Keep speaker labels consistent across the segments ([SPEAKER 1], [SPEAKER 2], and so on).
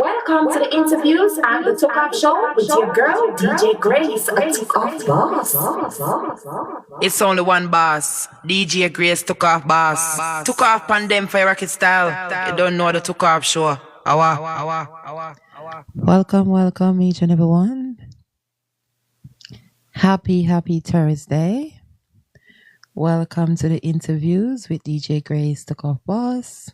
[SPEAKER 1] Welcome to the interviews and the Tookoff Show with your girl, DJ Grace, a Tookoffboss.
[SPEAKER 2] It's only one boss, DJ Grace Tookoffboss. Took off on them for rocket style. You don't know the Tookoff Show.
[SPEAKER 3] Welcome each and everyone. Happy Thursday. Welcome to the interviews with DJ Grace Tookoffboss.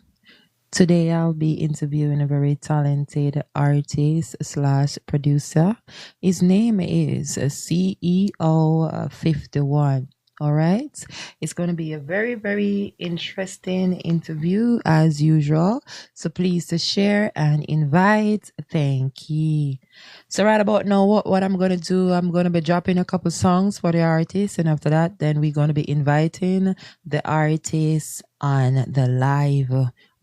[SPEAKER 3] Today I'll be interviewing a very talented artist slash producer. His name is CEO51. All right. It's going to be a very interesting interview as usual. So please to share and invite. Thank you. So right about now, what I'm going to do, I'm going to be dropping a couple songs for the artist. And after that, then we're going to be inviting the artist on the live.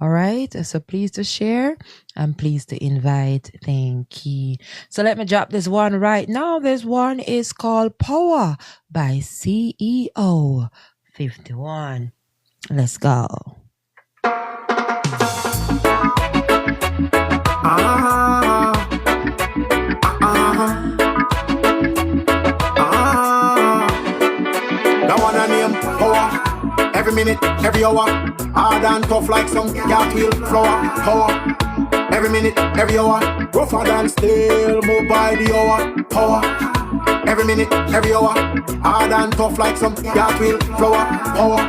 [SPEAKER 3] All right. So please to share and please to invite. Thank you. So let me drop this one right now. This one is called Power by CEO51. Let's go.
[SPEAKER 4] That one I name Power. Every minute, every hour, hard and tough like some cartwheel flower. Power. Every minute, every hour, rougher than steel, move by the hour. Power. Every minute, every hour, hard and tough like some cartwheel flower. Power.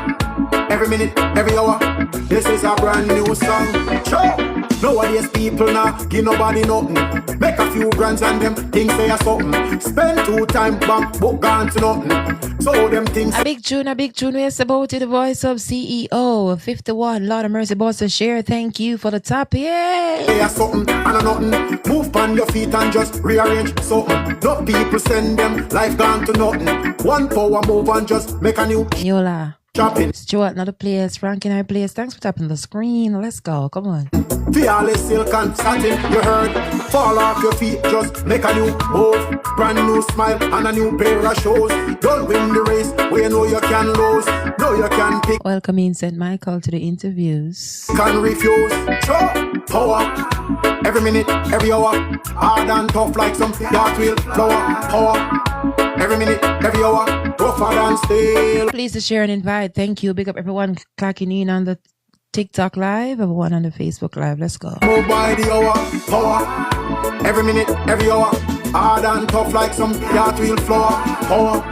[SPEAKER 4] Every minute, every hour, this is a brand new song. Sure. Nowadays people now give nobody nothing. Make a few grands and them things say a something. Spend 2 time bank book gone to nothing. So them things.
[SPEAKER 3] A big tune. Yes, about it. The voice of CEO51. Lord of mercy, boss and share. Thank you for the top. Yeah.
[SPEAKER 4] Say a something and a nothing. Move on your feet and just rearrange something. No people send them life gone to nothing. One power move and just make a new
[SPEAKER 3] Yola.
[SPEAKER 4] shopping.
[SPEAKER 3] Stuart, another place. Frank in our place. Thanks for tapping the screen. Let's go. Come on.
[SPEAKER 4] Fearless silk and satin, you heard. Fall off your feet, just make a new move. Brand new smile and a new pair of shoes. Don't win the race where you know you can lose. Know you can pick.
[SPEAKER 3] Welcome in St. Michael to the interviews.
[SPEAKER 4] Can refuse. Sure. Power. Every minute, every hour. Hard and tough like some cartwheel flower. Power. Every minute, every hour. Rougher than steel.
[SPEAKER 3] Please to share and invite. Thank you. Big up everyone clocking in on the TikTok live, everyone on the Facebook live. Let's go.
[SPEAKER 4] Move by the hour, power. Every minute, every hour. Hard and tough like some cartwheel flower. Power.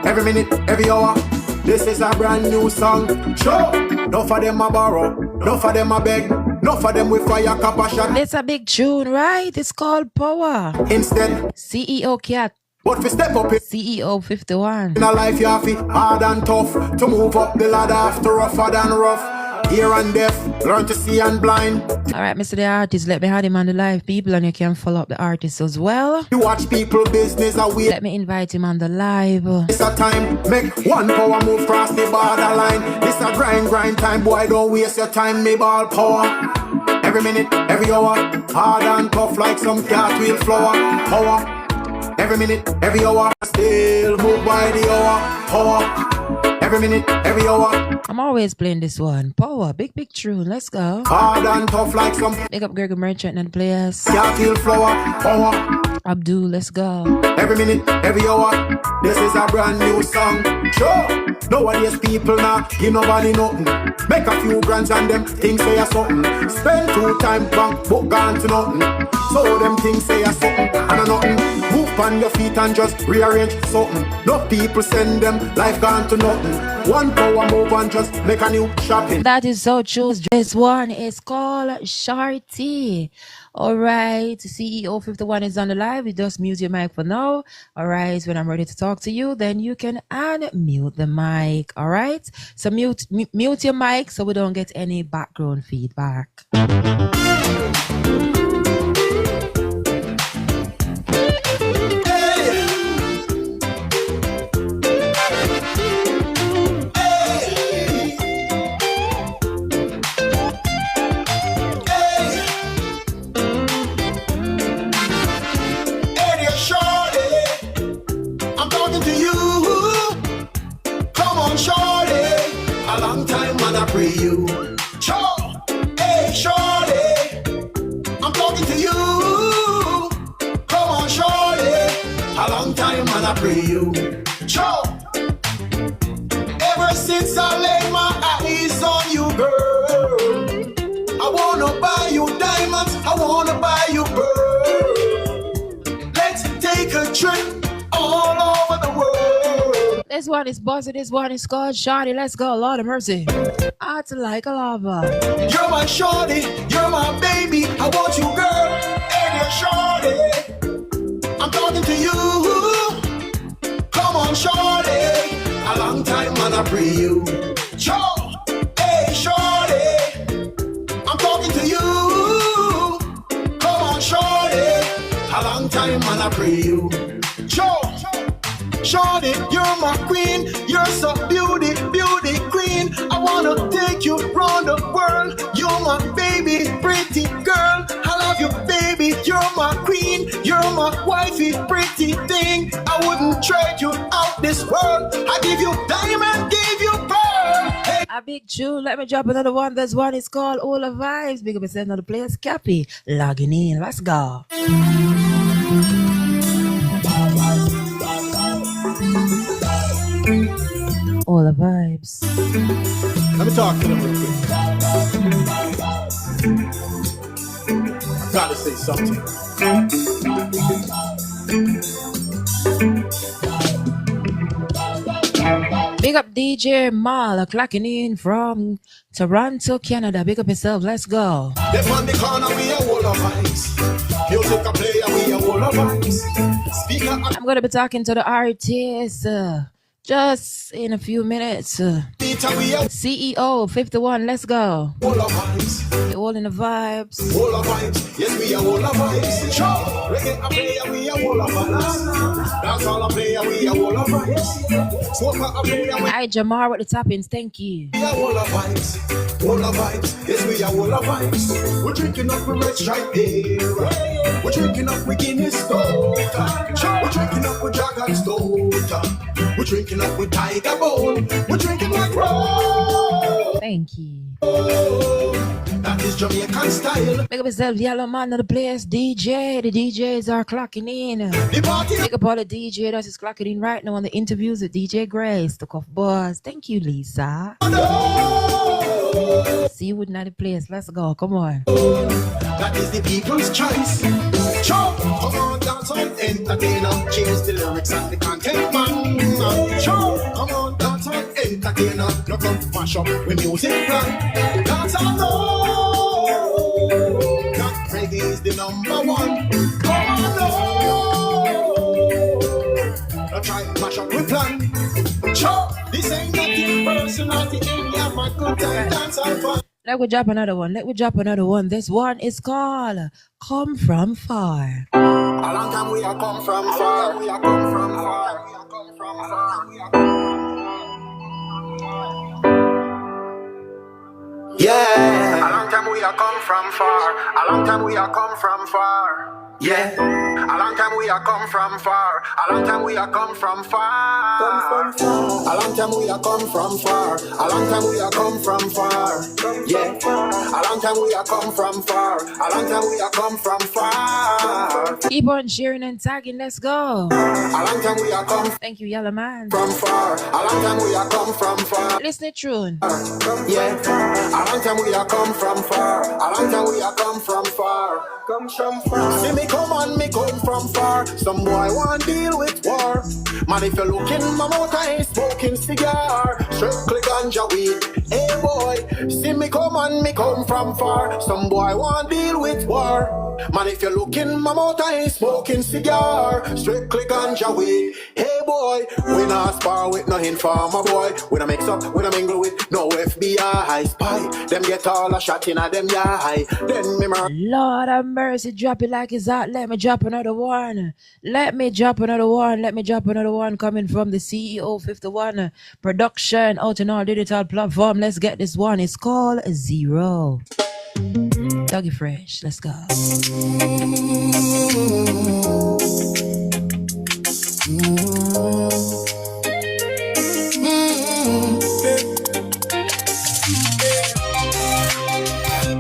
[SPEAKER 4] Every minute, every hour. This is a brand new song. Sure. Enough of them a borrow. Enough of them a beg. Enough of them with fire cap a shot.
[SPEAKER 3] It's a big tune, right? It's called Power.
[SPEAKER 4] Instead,
[SPEAKER 3] CEO Cat.
[SPEAKER 4] but we step up it.
[SPEAKER 3] CEO51.
[SPEAKER 4] In a life you have it hard and tough. To move up the ladder after rougher than rough. Ear and deaf, learn to see and blind.
[SPEAKER 3] Alright, Mr. The Artist, let me have him on the live, people, and you can follow up the artist as well.
[SPEAKER 4] You watch people business away.
[SPEAKER 3] Let me invite him on the live.
[SPEAKER 4] It's a time, make one power move cross the borderline. This a grind time, boy, don't waste your time, me ball power. Every minute, every hour, hard and tough like some cartwheel flower. Power. Every minute, every hour, still move by the hour. Power. Every minute, every hour.
[SPEAKER 3] I'm always playing this one. Power, big tune. Let's go.
[SPEAKER 4] Hard and tough like some.
[SPEAKER 3] Big up Gregory Merchant and the players.
[SPEAKER 4] Cartwheel flower. Power.
[SPEAKER 3] Abdul, let's go.
[SPEAKER 4] Every minute, every hour. This is a brand new song. Sure. Nowadays people now give nobody nothing. Make a few grands and them things say a something. Spend 2 time bank book gone to nothing. So them things say a something and a nothing. Move on your feet and just rearrange something. No people send them life gone to nothing. One power move and just make a new shopping.
[SPEAKER 3] That is so true. This one is called Sharty. Alright, CEO51 is on the live. You just mute your mic for now. Alright, when I'm ready to talk to you, then you can unmute the mic. Alright, so mute your mic so we don't get any background feedback.
[SPEAKER 4] You, hey, shorty, I'm talking to you. man, I pray you. Joe. Ever since I laid my eyes on you, girl, I wanna buy you diamonds, I wanna buy you pearl. Let's take a trip all over the world.
[SPEAKER 3] This one is Bossy, this one is called Shawty. Let's go, Lord of mercy. Heart like a lava.
[SPEAKER 4] You're my shorty, you're my baby, I want you, girl, and you're shorty. I'm talking to you. Come on, shorty. A long time, man, I pray you. Joe, hey, shorty. I'm talking to you. Come on, shorty. A long time, man, I pray you. Joe, shorty, you're my queen. You're so beauty, beauty queen. I wanna take you round the world. You're my baby, pretty girl. I love you, baby. You're my queen. You're my wifey, pretty thing. I wouldn't trade you out this world. I give you diamond, give you pearl. Hey.
[SPEAKER 3] A big tune. Let me drop another one. This one is called All the Vibes. Big up yourself, another place. Cappy, logging in. Let's go. All the vibes.
[SPEAKER 4] Let me talk to them real quick. I gotta say something.
[SPEAKER 3] Big up DJ Mal, clocking in from Toronto, Canada. Big up yourself. Let's go.
[SPEAKER 4] They on the corner, we are all of ice. Music a player, we are all of ice. Speaker,
[SPEAKER 3] I'm going to be talking to the artist just in a few minutes. CEO 51, let's go.
[SPEAKER 4] all of ice.
[SPEAKER 3] You're all in the vibes.
[SPEAKER 4] All of vibes, yes, we are all of vibes. Sure, reggae a player, we are all of vibes. Dance all a player, we are all of vibes. Smoker a player, we
[SPEAKER 3] Hi, Jamar with the toppings. Thank you.
[SPEAKER 4] are all of vibes. All of vibes, yes, we are all of vibes. We're drinking up with red stripe beer. We're drinking up with Guinness Stout. We're drinking up with Dragon Stout. We're drinking up with Tiger Bone. We're drinking like ro.
[SPEAKER 3] Thank you.
[SPEAKER 4] That is Jamaican style.
[SPEAKER 3] Big up yourself, Yellow Man of the place. DJ. The DJs are clocking in.
[SPEAKER 4] The party.
[SPEAKER 3] Big up all the DJ that is clocking in right now on the interviews with DJ Grace, Tookoffboss. Thank you, Lisa. See you with another place. Let's go. Come on.
[SPEAKER 4] That is the people's choice. Show, come on, dance on, entertainer. Change the lyrics and the content, man. Show, come on, dance on, entertainer. No come to mash up with music plan. Dance on, no. That reggae is the number one. Come on, no. Don't try to mash up with plan. Show, this ain't nothing personal. The India, my good time, dance on fun.
[SPEAKER 3] Let me drop another one. Let me drop another one. This one is called Come From Far.
[SPEAKER 4] A long time we are come from far. We are come from far. We are come from far. We are yeah. A long time we are come from far. A long time we are come from far. Yeah. A long time we are come from far. A long time we are come from far. A long time we are come from far. A long time we are come from far. Yeah. A long time we are come from far. A long time we are come from far.
[SPEAKER 3] Keep on sharing and tagging. Let's go.
[SPEAKER 4] A long time we are come
[SPEAKER 3] Thank you, Yellow Man.
[SPEAKER 4] from far. A long time we are come from far.
[SPEAKER 3] Listen to tune.
[SPEAKER 4] Yeah. A long time we are come from far. A long time we are come from far. Come from far. See me come on, me come from far. Some boy want deal with war. Man, if you look in my mouth, I ain't smoking cigar. Strictly ganja weed. Hey boy, see me come on, me come from far. Some boy want deal with war. Man, if you look in my mouth, I ain't smoking cigar. Strictly ganja weed. Hey boy, we not spar with no informer boy. We not mix up, we not mingle with no FBI spy. Them get all a shot in a them eye. Then me murder.
[SPEAKER 3] Lord have mercy, drop it like it's hot. Let me drop another one. Let me drop another one. Let me drop another one coming from the CEO51 production out in our digital platform. Let's get this one. It's called Zero. Doggy Fresh. Let's go.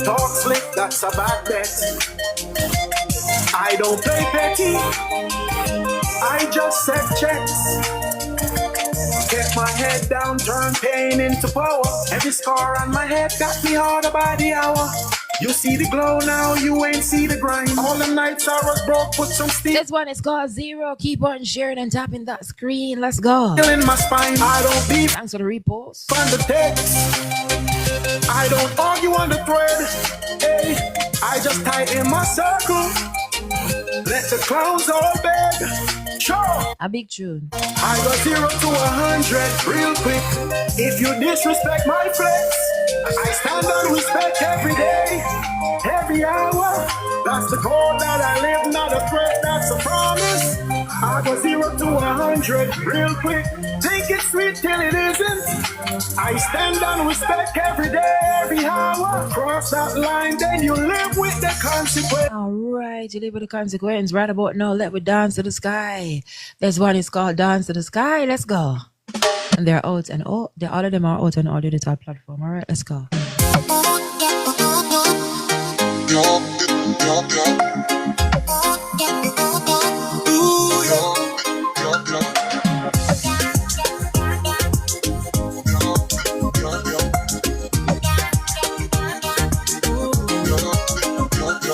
[SPEAKER 4] Talk slick, that's a bad bet. I don't play petty. I just set checks. Get my head down, turn pain into power. Every scar on my head got me harder by the hour. You see the glow now, you ain't see the grind. All the nights I was broke, put some steel.
[SPEAKER 3] This one is called Zero. Keep on sharing and tapping that screen. Let's go.
[SPEAKER 4] In my spine, I don't beat
[SPEAKER 3] Thanks for the repost.
[SPEAKER 4] on the text. I don't argue on the thread. Hey, I just tighten my circle. Let the clowns all beg. Sure.
[SPEAKER 3] A big tune.
[SPEAKER 4] I go 0 to 100 real quick. If you disrespect my flex, I stand on respect every day, every hour. That's the code that I live, not a threat, that's a promise. I go 0 to 100 real quick. Take it sweet till it isn't. I stand on respect every day, every hour. Cross that line, then you live with the consequence.
[SPEAKER 3] Alright, you live with the consequence. Right about now, let me dance to the sky. This one is called Dance to the Sky. Let's go. And they're out and all of them are out on all digital platform. Alright, let's go.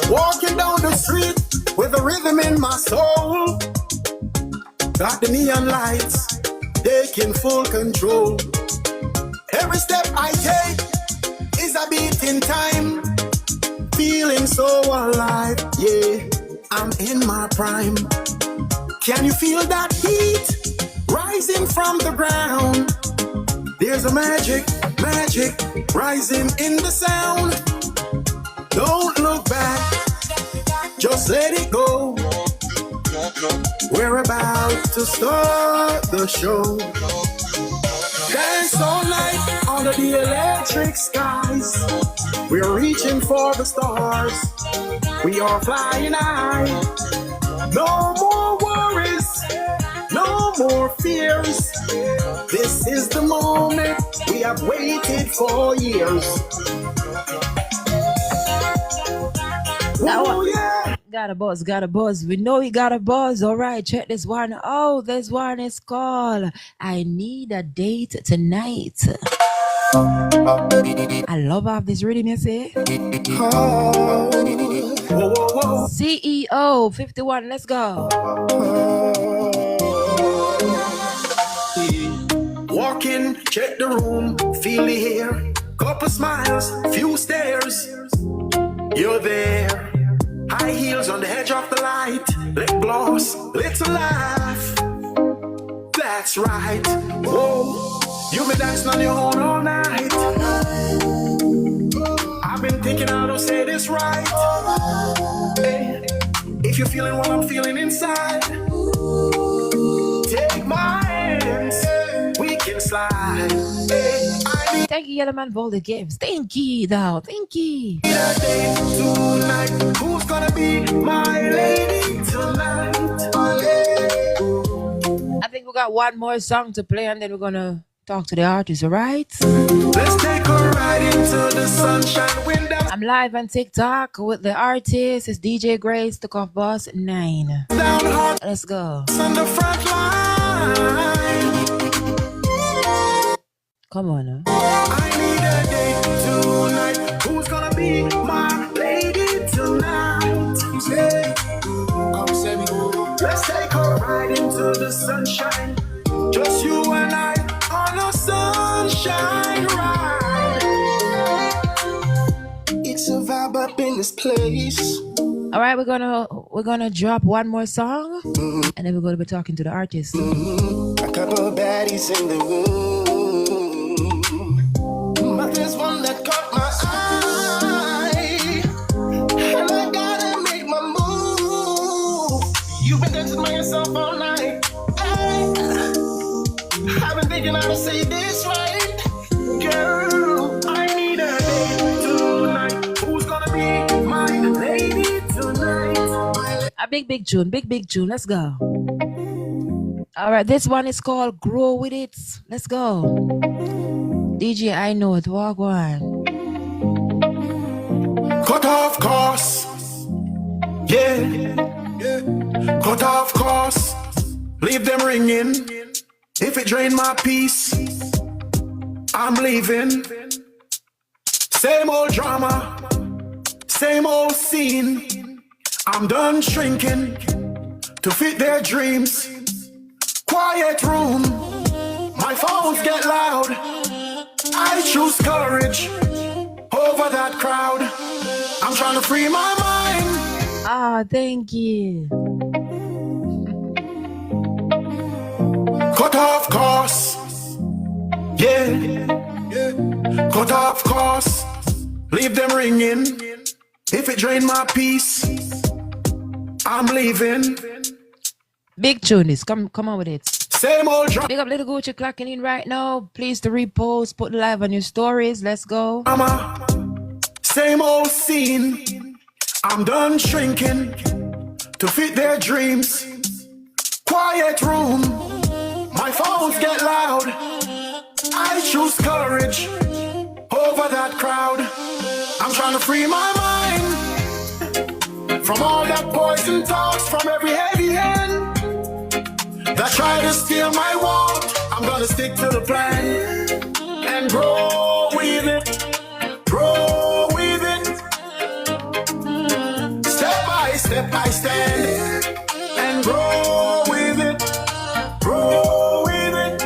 [SPEAKER 4] Walking down the street with a rhythm in my soul. Got the neon lights taking full control. Every step I take is a beat in time. Feeling so alive, yeah, I'm in my prime. Can you feel that heat rising from the ground? There's a magic rising in the sound. Don't look back, just let it go. We're about to start the show. Dance all night under the electric skies. We're reaching for the stars. We are flying high. No more worries, no more fears. This is the moment we have waited for years. Oh yeah.
[SPEAKER 3] Got a buzz. We know we got a buzz. All right, check this one. Oh, this one is called I Need a Date Tonight. I love how this rhythm, you see? CEO51, let's go.
[SPEAKER 4] Walk in, check the room, feel the air. Couple smiles, few stares. You're there. High heels on the edge of the light. Lip gloss, little laugh. That's right. Whoa, you've been dancing on your own all night. I've been thinking how to say this right. Hey, if you're feeling what I'm feeling inside, take my hands, we can slide. Hey,
[SPEAKER 3] Thank you, Yellow Man, for all the gifts. Thank you, though. Thank you.
[SPEAKER 4] need a date tonight. Who's gonna be my lady tonight?
[SPEAKER 3] I think we got one more song to play and then we're gonna talk to the artist, all right?
[SPEAKER 4] Let's take a ride into the sunshine window.
[SPEAKER 3] I'm live on TikTok with the artist. It's DJ Grace, Tookoffboss 9.
[SPEAKER 4] Down hard
[SPEAKER 3] Let's go.
[SPEAKER 4] on the front line.
[SPEAKER 3] Come on now.
[SPEAKER 4] I need a date tonight. Who's gonna be my lady tonight? Let's take a ride into the sunshine. Just you and I on a sunshine ride. It's a vibe up in this place.
[SPEAKER 3] All right, we're gonna drop one more song and then we're gonna be talking to the artist.
[SPEAKER 4] A couple of baddies in the room, but there's one that caught my eye, and I gotta make my move. You've been dancing by yourself all night. I've been thinking how to say this right, girl. I need a date tonight. Who's gonna be my lady tonight?
[SPEAKER 3] A big tune. Let's go. All right, this one is called Grow With It. Let's go. DJ, I know it. Walk on.
[SPEAKER 4] Cut off course. Yeah. Cut off course. leave them ringing. If it drain my peace, I'm leaving. Same old drama, same old scene. I'm done shrinking to fit their dreams. Quiet room, my phones get loud. I choose courage over that crowd. I'm trying to free my mind.
[SPEAKER 3] Ah, thank you.
[SPEAKER 4] Cut off course, yeah. Cut off course, leave them ringing. If it drain my peace, I'm leaving.
[SPEAKER 3] Big tune is come on with it.
[SPEAKER 4] Same old drama.
[SPEAKER 3] Big up Little Gucci clocking in right now. Please to repost, put live on your stories. Let's go.
[SPEAKER 4] Same old scene. I'm done shrinking to fit their dreams. Quiet room, my phones get loud. I choose courage over that crowd. I'm trying to free my mind from all that poison thoughts, from every heavy hand that try to steal my walk. I'm gonna stick to the plan and grow with it, grow with it. Step by step I stand and grow with it, grow with it.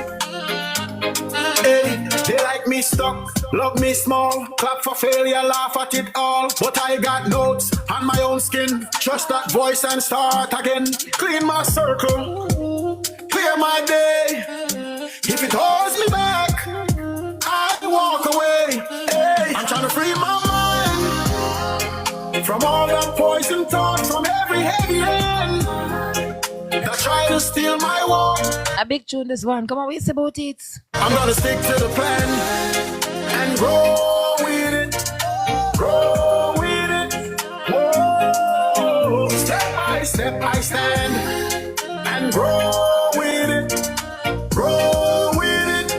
[SPEAKER 4] Hey, they like me stuck, love me small, clap for failure, laugh at it all. But I got notes on my own skin, trust that voice and start again. Clean my circle, clear my day. If it holds me back, I walk away. Hey, I'm trying to free my mind from all that poison thoughts, from every heavy hand that try to steal my walk.
[SPEAKER 3] A big tune this one. Come on, what you say about it?
[SPEAKER 4] I'm gonna stick to the plan and grow with it, grow with it. Whoa, step by step I stand and grow with it, grow with it.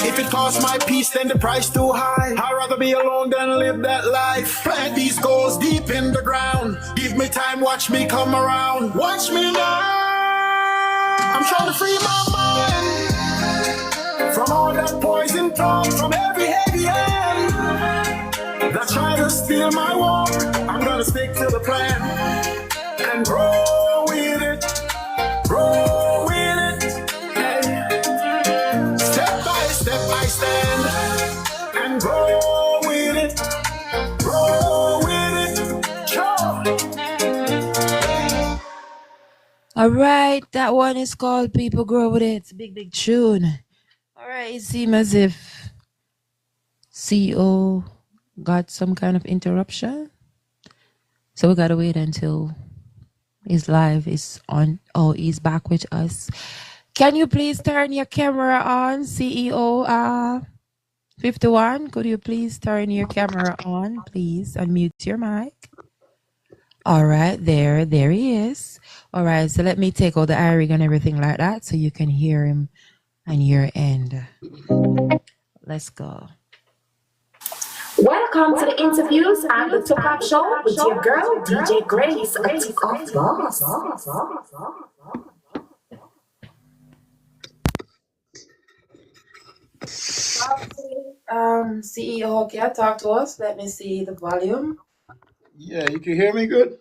[SPEAKER 4] If it costs my peace, then the price too high. I'd rather be alone than live that life. Plant these goals deep in the ground. Give me time, watch me come around. Watch me now. I'm trying to free my mind from all that poison thoughts, from every heavy hand that try to steal my walk. I'm gonna stick to the plan and grow with it, grow with it. Hey. Step by step I stand and grow with it, grow with it. Sure.
[SPEAKER 3] All right, that one is called People Grow With It. It's a big tune. All right, it seems as if CEO got some kind of interruption. So we gotta wait until his live is on. Oh, he's back with us. Can you please turn your camera on, CEO51? Could you please turn your camera on, please? Unmute your mic. All right, there he is. All right, so let me take all the airing and everything like that so you can hear him on your end. Let's go.
[SPEAKER 1] Welcome to the interviews and the Tookoff Show with your girl, DJ Grace, a Tookoffboss.
[SPEAKER 3] CEO, can you talk to us? Let me see the volume.
[SPEAKER 5] Yeah, you can hear me good?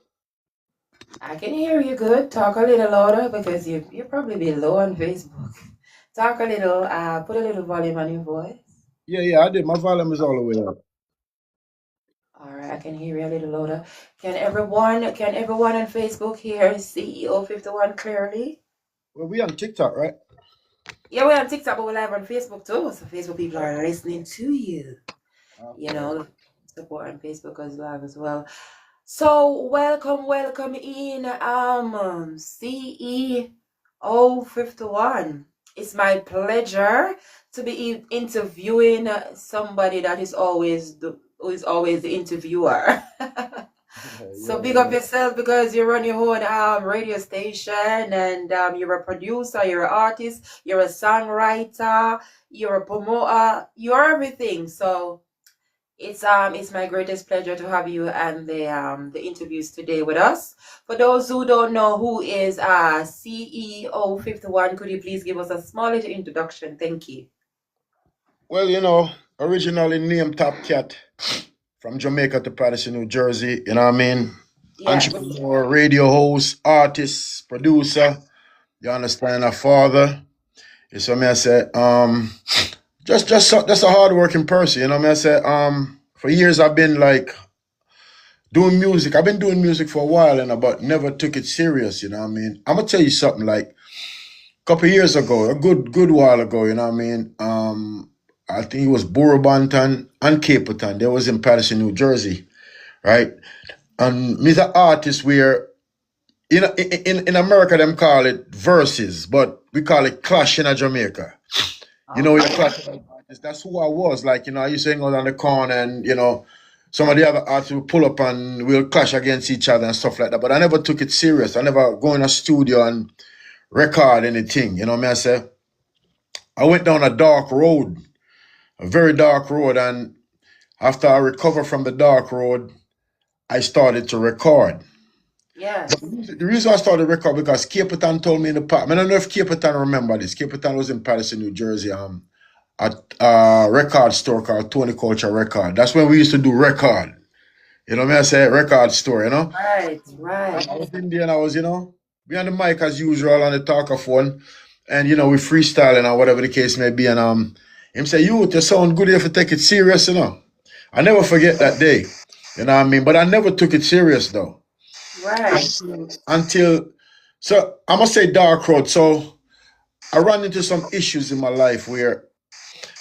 [SPEAKER 3] I can hear you good. Talk a little louder because you probably be low on Facebook. Talk a little, put a little volume on your voice.
[SPEAKER 5] Yeah, I did. My volume is all the way up.
[SPEAKER 3] All right, I can hear you a little louder. Can everyone on Facebook hear CEO51 clearly?
[SPEAKER 5] Well, we on TikTok, right?
[SPEAKER 3] Yeah, we're on TikTok, but we're live on Facebook too. So Facebook people are listening to you.
[SPEAKER 5] Okay.
[SPEAKER 3] You know, support on Facebook as live as well. So welcome in CEO51. It's my pleasure to be interviewing somebody that is always the interviewer. So big up yourself because you run your own radio station and you're a producer, you're an artist, you're a songwriter, you're a promoter, you're everything. So It's my greatest pleasure to have you and the interviews today with us. For those who don't know who is CEO51, could you please give us a small little introduction? Thank you.
[SPEAKER 5] Well, originally named Top Cat from Jamaica to Patterson, New Jersey. You know what I mean?
[SPEAKER 3] Yes.
[SPEAKER 5] Entrepreneur, radio host, artist, producer. You understand? A father. You see what I say? Just a hardworking person. You know what I say? For years I've been like doing music. I've been doing music for a while, but never took it serious. You know what I mean? I'm gonna tell you something. Like a couple of years ago, a good while ago. You know what I mean? I think it was Borobanton and Caperton. They was in Patterson, New Jersey, right? And me's an artist where in America them call it verses, but we call it clash in Jamaica. You know, clash artist. That's who I was. Like, I used to hang out on the corner and, some of the other artists will pull up and we'll clash against each other and stuff like that. But I never took it serious. I never go in a studio and record anything. You know what I say? I went down a dark road, a very dark road, and after I recovered from the dark road, I started to record.
[SPEAKER 3] Yes.
[SPEAKER 5] The reason I started record because Caperton told me in the past. I don't know if Caperton remember this. Caperton was in Patterson, New Jersey. At a record store called Tony Culture Record. That's when we used to do record. You know what I say? Record store,
[SPEAKER 3] Right.
[SPEAKER 5] I was in there and I was, we on the mic as usual on the talkaphone. And, we freestyling or whatever the case may be. And him say, you sound good if you take it serious, I never forget that day. You know what I mean? But I never took it serious though.
[SPEAKER 3] Right.
[SPEAKER 5] So I'm gonna say dark road. So I ran into some issues in my life where,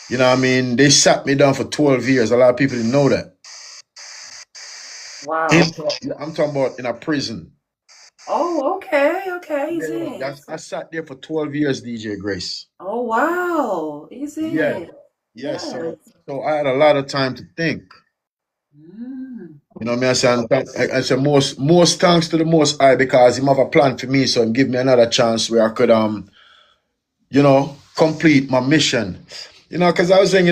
[SPEAKER 5] you know what I mean, they sat me down for 12 years. A lot of people didn't know that.
[SPEAKER 3] Wow.
[SPEAKER 5] I'm talking about in a prison.
[SPEAKER 3] Oh, okay.
[SPEAKER 5] I sat there for 12 years, DJ Grace.
[SPEAKER 3] Oh, wow. Is it?
[SPEAKER 5] Yeah. Yes. So I had a lot of time to think. You know what I say? Most thanks to the Most High because He have a plan for me, so He give me another chance where I could complete my mission. Because I was saying,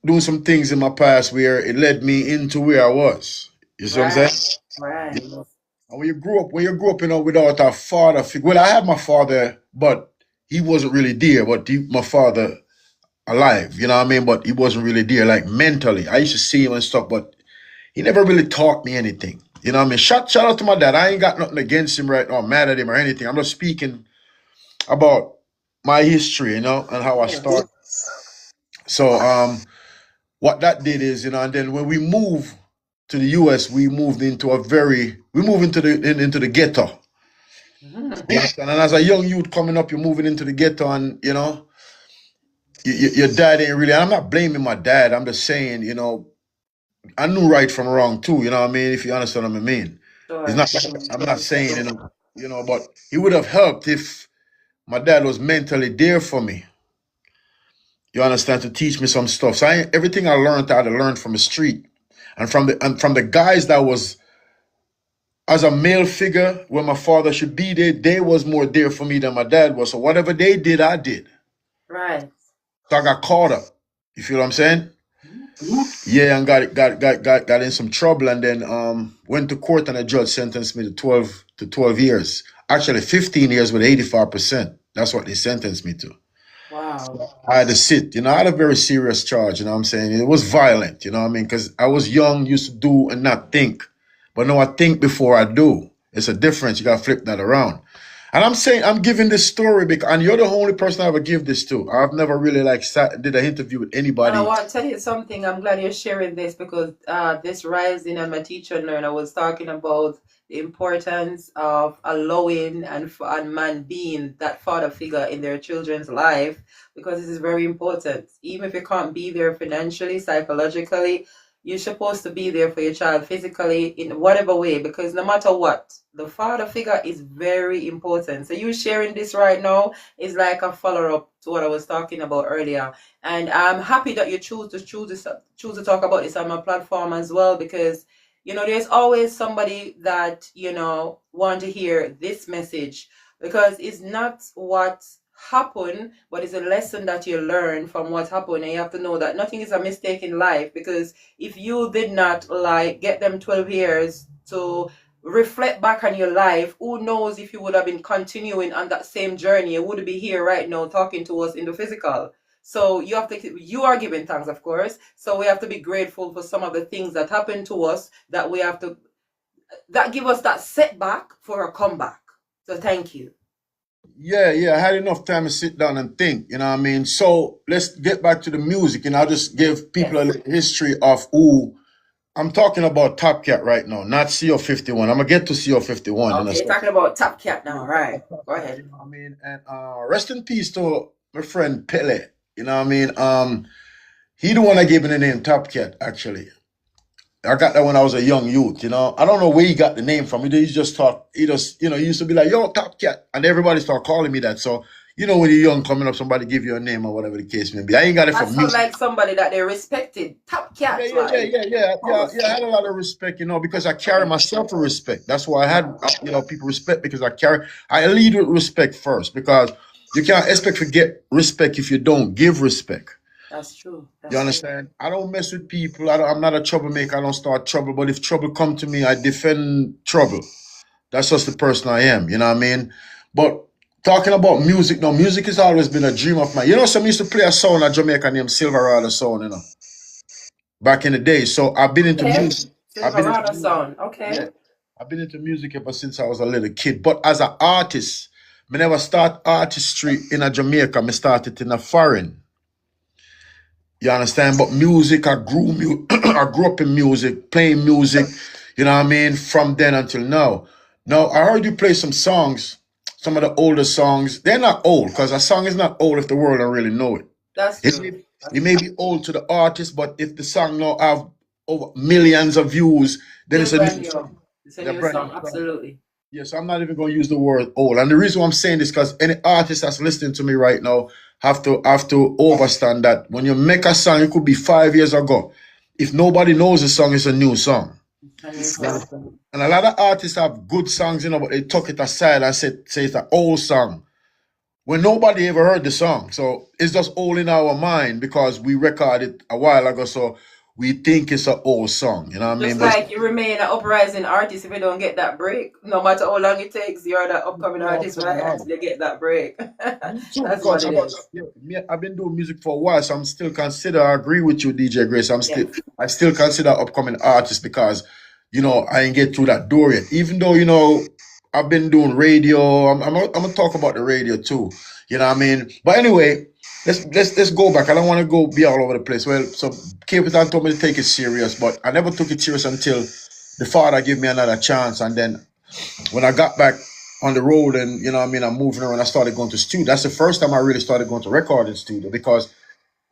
[SPEAKER 5] doing some things in my past where it led me into where I was. You see what I'm saying?
[SPEAKER 3] Right.
[SPEAKER 5] And when you grew up, without a father figure. Well, I had my father, but he wasn't really there. But my father alive, you know what I mean? But he wasn't really there, like mentally. I used to see him and stuff, but he never really taught me anything. You know what I mean? Shout out to my dad. I ain't got nothing against him right now, I'm mad at him or anything. I'm just speaking about my history, and how I started. So what that did is, and then when we moved to the US, we moved into the ghetto. And as a young youth coming up, you're moving into the ghetto, and your dad ain't really. And I'm not blaming my dad. I'm just saying, I knew right from wrong too. You know what I mean? If you understand what I mean.
[SPEAKER 3] Sure.
[SPEAKER 5] It's not. I'm not saying, but he would have helped if my dad was mentally there for me. You understand, to teach me some stuff. So everything I learned, I had to learn from the street, and from the guys that was as a male figure when my father should be there. They was more there for me than my dad was. So whatever they did, I did.
[SPEAKER 3] Right.
[SPEAKER 5] So I got caught up. You feel what I'm saying? Yeah, and got in some trouble, and then went to court, and a judge sentenced me to 12 years. Actually, 15 years with 85%. That's what they sentenced me to.
[SPEAKER 3] Wow.
[SPEAKER 5] I had to sit. I had a very serious charge. You know what I'm saying? It was violent. You know what I mean? Because I was young, used to do and not think. But now I think before I do. It's a difference. You got to flip that around. And I'm saying, I'm giving this story because, and you're the only person I ever give this to. I've never really did an interview with anybody.
[SPEAKER 3] I want to tell you something. I'm glad you're sharing this because this rising and my teacher and learner was talking about the importance of allowing and man being that father figure in their children's life, because this is very important. Even if you can't be there financially, psychologically, you're supposed to be there for your child physically in whatever way, because no matter what, the father figure is very important. So you sharing this right now is like a follow-up to what I was talking about earlier. And I'm happy that you choose to talk about this on my platform as well, because there's always somebody that want to hear this message, because it's not what
[SPEAKER 2] happen, but it's a lesson that you learn from what happened, and you have to know that nothing is a mistake in life, because if you did not like get them 12 years to reflect back on your life, who knows if you would have been continuing on that same journey, you would be here right now talking to us in the physical. So you are giving thanks, of course. So we have to be grateful for some of the things that happened to us, that we have to, that give us that setback for a comeback. So thank you.
[SPEAKER 5] Yeah, I had enough time to sit down and think, you know what I mean? So let's get back to the music, and I'll just give people a
[SPEAKER 2] Yes.
[SPEAKER 5] little history of who I'm talking about. Top Cat right now, not CO51. I'm gonna get to CO51 in a
[SPEAKER 2] Okay,
[SPEAKER 5] second.
[SPEAKER 2] talking about Top Cat now, right? Go ahead.
[SPEAKER 5] You know what I mean? And rest in peace to my friend Pele. You know what I mean? He the one that gave me the name Top Cat, actually. I got that when I was a young youth, you know. I don't know where he got the name from. He just thought, he just, he used to be like, yo, Top Cat. And everybody started calling me that. So, when you're young, coming up, somebody give you a name or whatever the case may be. I ain't got it
[SPEAKER 2] That
[SPEAKER 5] from
[SPEAKER 2] sounds
[SPEAKER 5] music.
[SPEAKER 2] like somebody that they respected. Top Cat, like.
[SPEAKER 5] Yeah. I had a lot of respect, because I carry myself with respect. That's why I had, people respect, because I lead with respect first, because you can't expect to get respect if you don't give respect.
[SPEAKER 2] That's true.
[SPEAKER 5] You understand? I don't mess with people. I'm not a troublemaker. I don't start trouble. But if trouble come to me, I defend trouble. That's just the person I am. You know what I mean? But talking about music, no, music has always been a dream of mine. Some used to play a song at Jamaica named Silverado Sound, back in the day. So I've been into
[SPEAKER 2] Okay.
[SPEAKER 5] music. I've been into
[SPEAKER 2] Silverado
[SPEAKER 5] music.
[SPEAKER 2] sound. Okay.
[SPEAKER 5] Yeah. I've been into music ever since I was a little kid. But as an artist, I never start artistry in a Jamaica. I started in a foreign. You understand? But music, I grew I grew up in music, playing music, you know what I mean, from then until now. Now, I heard you play some songs, some of the older songs. They're not old, because a song is not old if the world don't really know it.
[SPEAKER 2] That's
[SPEAKER 5] It
[SPEAKER 2] true.
[SPEAKER 5] it may be old to the artist, but if the song now have over millions of views, then it's a
[SPEAKER 2] Brand
[SPEAKER 5] new
[SPEAKER 2] new.
[SPEAKER 5] song.
[SPEAKER 2] It's a
[SPEAKER 5] It's a
[SPEAKER 2] new
[SPEAKER 5] brand
[SPEAKER 2] song.
[SPEAKER 5] new song.
[SPEAKER 2] Absolutely.
[SPEAKER 5] Yes, I'm not even going to use the word old. And the reason why I'm saying this, because any artist that's listening to me right now have to understand that when you make a song, it could be 5 years ago. If nobody knows the song, it's a new song.
[SPEAKER 2] A new song.
[SPEAKER 5] And a lot of artists have good songs, but they took it aside and say it's an old song when nobody ever heard the song. So it's just old in our mind because we recorded it a while ago. So we think it's an old song. You know what I mean?
[SPEAKER 2] Just like you remain an uprising artist if you don't get that break. No matter how long it takes, you're that upcoming artist, right? Until you get that break. That's what it is.
[SPEAKER 5] I've been doing music for a while, so I'm still consider. I agree with you, DJ Grace. I still consider upcoming artist because I ain't get through that door yet. Even though I've been doing radio. I'm gonna talk about the radio too. You know what I mean? But anyway, let's go back. I don't want to go be all over the place. Well, so Capitan told me to take it serious, but I never took it serious until the father gave me another chance. And then when I got back on the road and I'm moving around, I started going to studio. That's the first time I really started going to recording studio, because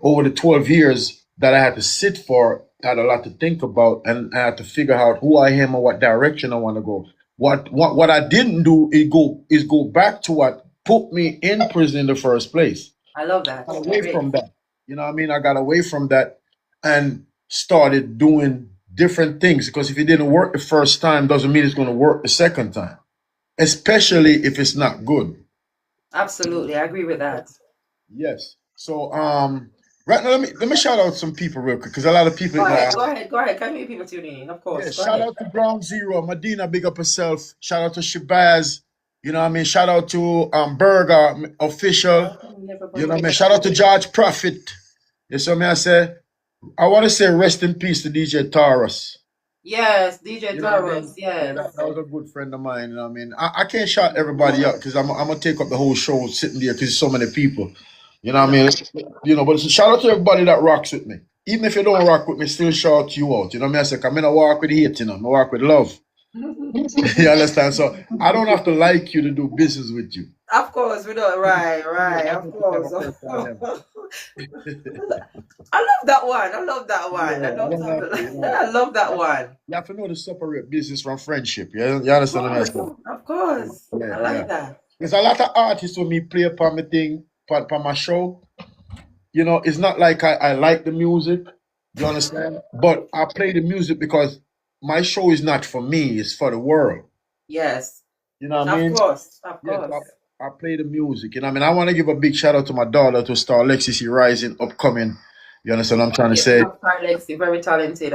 [SPEAKER 5] over the 12 years that I had to sit for, I had a lot to think about, and I had to figure out who I am and what direction I want to go. What I didn't do is go back to what put me in prison in the first place.
[SPEAKER 2] I love that.
[SPEAKER 5] I got away from that. You know what I mean? I got away from that and started doing different things, because if it didn't work the first time, doesn't mean it's going to work the second time, especially if it's not good.
[SPEAKER 2] Absolutely, I agree with that.
[SPEAKER 5] Yes. So right now, let me shout out some people real quick, because a lot of people.
[SPEAKER 2] Go ahead. Can you people tuning in? Of course.
[SPEAKER 5] Yeah,
[SPEAKER 2] Go
[SPEAKER 5] shout
[SPEAKER 2] ahead.
[SPEAKER 5] out to Ground Zero, Medina, big up herself. Shout out to Shabazz. You know what I mean? Shout out to Burger Official. You know what I mean? Shout out to George Prophet. You see what I say? I want to say rest in peace to DJ Taurus.
[SPEAKER 2] Yes, DJ
[SPEAKER 5] You know what I mean?
[SPEAKER 2] Taurus. Yes.
[SPEAKER 5] That was a good friend of mine. You know what I mean? I can't shout everybody out because I'm gonna take up the whole show sitting there because there's so many people. You know what I mean? But shout out to everybody that rocks with me. Even if you don't rock with me, still shout you out. You know what I mean? I say, I'm gonna walk with hate, I walk with love. You understand? So I don't have to like you to do business with you.
[SPEAKER 2] Of course, we don't. Right. Of course. I love that one. I love that one. I love that one.
[SPEAKER 5] You have to know to separate business from friendship. You understand what I'm saying?
[SPEAKER 2] Of course.
[SPEAKER 5] Yeah,
[SPEAKER 2] I like that.
[SPEAKER 5] There's a lot of artists when me play upon my thing, upon my show. It's not like I like the music. You understand? But I play the music because my show is not for me, it's for the world.
[SPEAKER 2] Yes.
[SPEAKER 5] You know what I mean?
[SPEAKER 2] Of course.
[SPEAKER 5] Yeah, I play the music. You know, what I mean, I want to give a big shout out to my daughter, to Star Lexi Rising, upcoming. You understand what I'm trying to
[SPEAKER 2] Yes,
[SPEAKER 5] say?
[SPEAKER 2] Lexi, very talented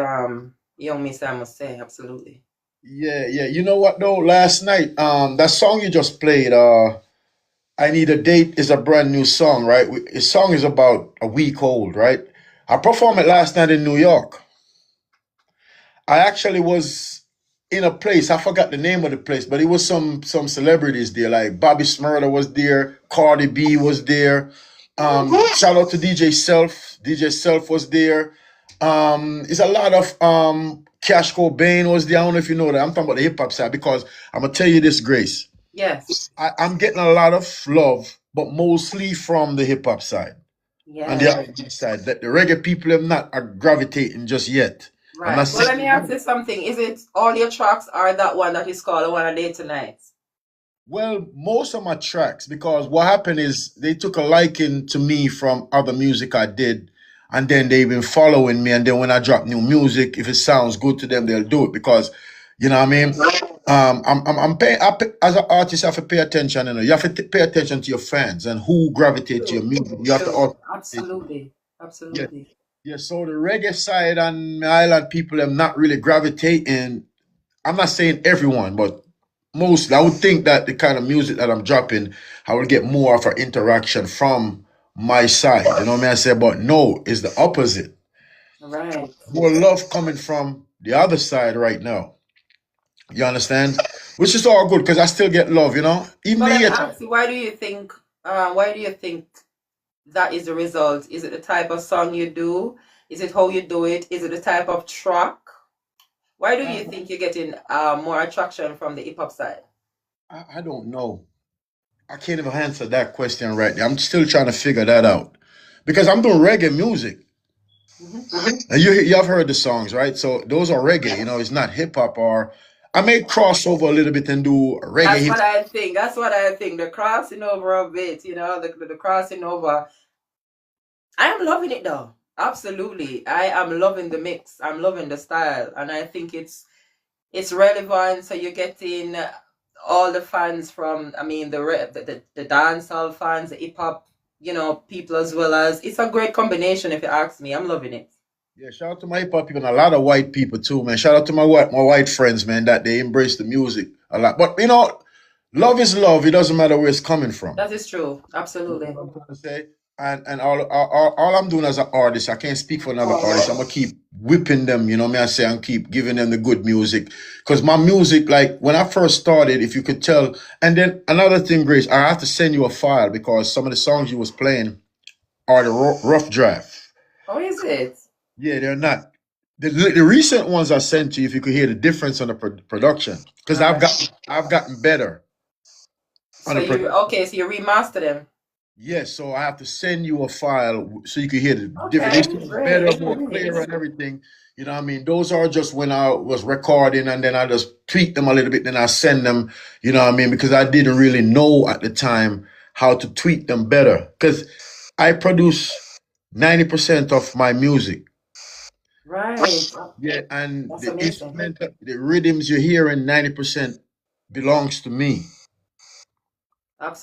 [SPEAKER 2] young miss, I must say, absolutely.
[SPEAKER 5] Yeah, yeah. You know what though? Last night, that song you just played, "I Need a Date" is a brand new song, right? The song is about a week old, right? I performed it last night in New York. I actually was in a place. I forgot the name of the place, but it was some celebrities there. Like Bobby Smurda was there, Cardi B was there. Shout out to DJ Self. DJ Self was there. It's a lot of Cash Cobain was there. I don't know if you know that. I'm talking about the hip hop side because I'm gonna tell you this, Grace.
[SPEAKER 2] Yes.
[SPEAKER 5] I'm getting a lot of love, but mostly from the hip hop side and the
[SPEAKER 2] Yeah.
[SPEAKER 5] R&B side. That the reggae people have not are gravitating just yet. I'm not
[SPEAKER 2] Right. Well, let me ask
[SPEAKER 5] saying.
[SPEAKER 2] you something. Is it all your tracks or that one that is called "I Wanna Date Tonight"?
[SPEAKER 5] Well, most of my tracks, because what happened is they took a liking to me from other music I did, and then they've been following me. And then when I drop new music, if it sounds good to them, they'll do it because, you know what I mean. I'm paying. As an artist, you have to pay attention. You have to pay attention to your fans and who gravitate to your
[SPEAKER 2] True.
[SPEAKER 5] music. You have to
[SPEAKER 2] True.
[SPEAKER 5] also.
[SPEAKER 2] Absolutely.
[SPEAKER 5] Yeah,
[SPEAKER 2] Absolutely.
[SPEAKER 5] yeah. So the reggae side and the island people are not really gravitating. I'm not saying everyone, but mostly. I would think that the kind of music that I'm dropping, I would get more of an interaction from my side. You know what I mean? I say, but no, it's the opposite.
[SPEAKER 2] Right.
[SPEAKER 5] More love coming from the other side right now. You understand? Which is all good because I still get love, you know? Even
[SPEAKER 2] So
[SPEAKER 5] me
[SPEAKER 2] let me
[SPEAKER 5] yet.
[SPEAKER 2] ask you, why do you think that is the result? Is it the type of song you do? Is it how you do it? Is it the type of track? Why do you think you're getting more attraction from the hip hop side?
[SPEAKER 5] I don't know. I can't even answer that question right now. I'm still trying to figure that out. Because I'm doing reggae music.
[SPEAKER 2] Hmm.
[SPEAKER 5] And you have heard the songs, right? So those are reggae, you know, it's not hip hop or I may cross over a little bit and do reggae
[SPEAKER 2] That's
[SPEAKER 5] hip.
[SPEAKER 2] what I think. That's what I think. The crossing over of it, the crossing over. I am loving it though. Absolutely. I am loving the mix. I'm loving the style. And I think it's relevant. So you're getting all the fans from, I mean, the dancehall fans, the hip hop, people as well as it's a great combination if you ask me. I'm loving it.
[SPEAKER 5] Yeah, shout out to my hip hop people and a lot of white people too, man. Shout out to my white friends, man, that they embrace the music a lot. But you know, love is love. It doesn't matter where it's coming from.
[SPEAKER 2] That is true.
[SPEAKER 5] You know
[SPEAKER 2] Absolutely.
[SPEAKER 5] what I'm trying to say? And all I'm doing as an artist, I can't speak for another artist. I'm gonna keep whipping them, you know what I mean? I say I'm keep giving them the good music. Cause my music, like when I first started, if you could tell, and then another thing, Grace, I have to send you a file because some of the songs you was playing are the rough draft.
[SPEAKER 2] How is it?
[SPEAKER 5] Yeah, they're not. The recent ones I sent you, if you could hear the difference on the production, because
[SPEAKER 2] All right.
[SPEAKER 5] I've gotten better on
[SPEAKER 2] So
[SPEAKER 5] the
[SPEAKER 2] you okay? So you remaster them.
[SPEAKER 5] yes, so I have to send you a file so you can hear the difference.
[SPEAKER 2] Okay,
[SPEAKER 5] It's
[SPEAKER 2] great,
[SPEAKER 5] better, more clear,
[SPEAKER 2] great.
[SPEAKER 5] and everything. You know what I mean? Those are just when I was recording, and then I just tweak them a little bit, then I send them. You know what I mean? Because I didn't really know at the time how to tweak them better. Because I produce 90% of my music.
[SPEAKER 2] Right.
[SPEAKER 5] Yeah, and
[SPEAKER 2] That's
[SPEAKER 5] the
[SPEAKER 2] amazing.
[SPEAKER 5] instrument, the rhythms you're hearing, 90% belongs to me.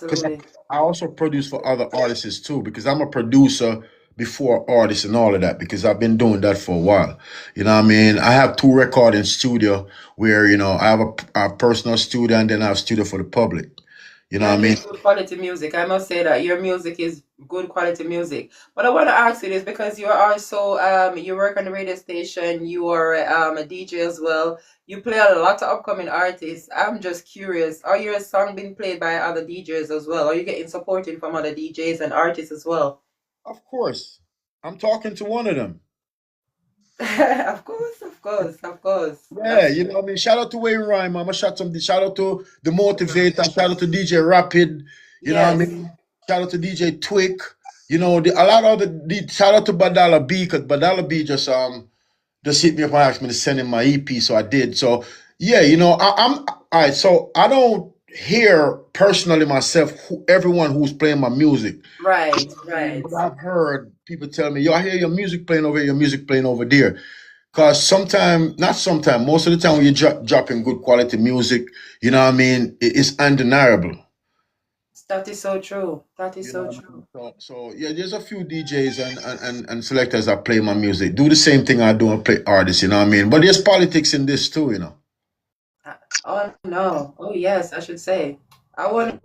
[SPEAKER 5] Because
[SPEAKER 2] Absolutely.
[SPEAKER 5] I also produce for other artists too, because I'm a producer before artist and all of that, because I've been doing that for a while. You know what I mean? I have two recording studio where, you know, I have a personal studio and then I have studio for the public. You know what I
[SPEAKER 2] And
[SPEAKER 5] mean?
[SPEAKER 2] it's good quality music. I must say that your music is good quality music. But I want to ask you this because you are also you work on the radio station. You are a DJ as well. You play a lot of upcoming artists. I'm just curious. Are your song being played by other DJs as well? Are you getting supporting from other DJs and artists as well?
[SPEAKER 5] Of course. I'm talking to one of them.
[SPEAKER 2] Of course, of course, of course.
[SPEAKER 5] Yeah,
[SPEAKER 2] That's
[SPEAKER 5] you know
[SPEAKER 2] true.
[SPEAKER 5] what I mean? Shout out to Wayne Rhyme. I'm gonna shout out to the Motivator, shout out to DJ Rapid, you know what I
[SPEAKER 2] Yes.
[SPEAKER 5] mean? Shout out to DJ Twick, you know, a lot of shout out to Badala B, because Badala B just hit me up and asked me to send him my EP, so I did. So yeah, you know, I'm all right. So I don't hear personally myself everyone who's playing my music.
[SPEAKER 2] Right,
[SPEAKER 5] I mean,
[SPEAKER 2] right.
[SPEAKER 5] but I've heard people tell me, yo, I hear your music playing over here, your music playing over there. Cause not sometime, most of the time when you're dropping good quality music, you know what I mean, it's undeniable.
[SPEAKER 2] That is so true. That is
[SPEAKER 5] You
[SPEAKER 2] so
[SPEAKER 5] know what I
[SPEAKER 2] true.
[SPEAKER 5] mean? So yeah, there's a few DJs and selectors that play my music. Do the same thing I do and play artists, you know what I mean? But there's politics in this too, you know.
[SPEAKER 2] Oh no. Oh yes, I should say. I want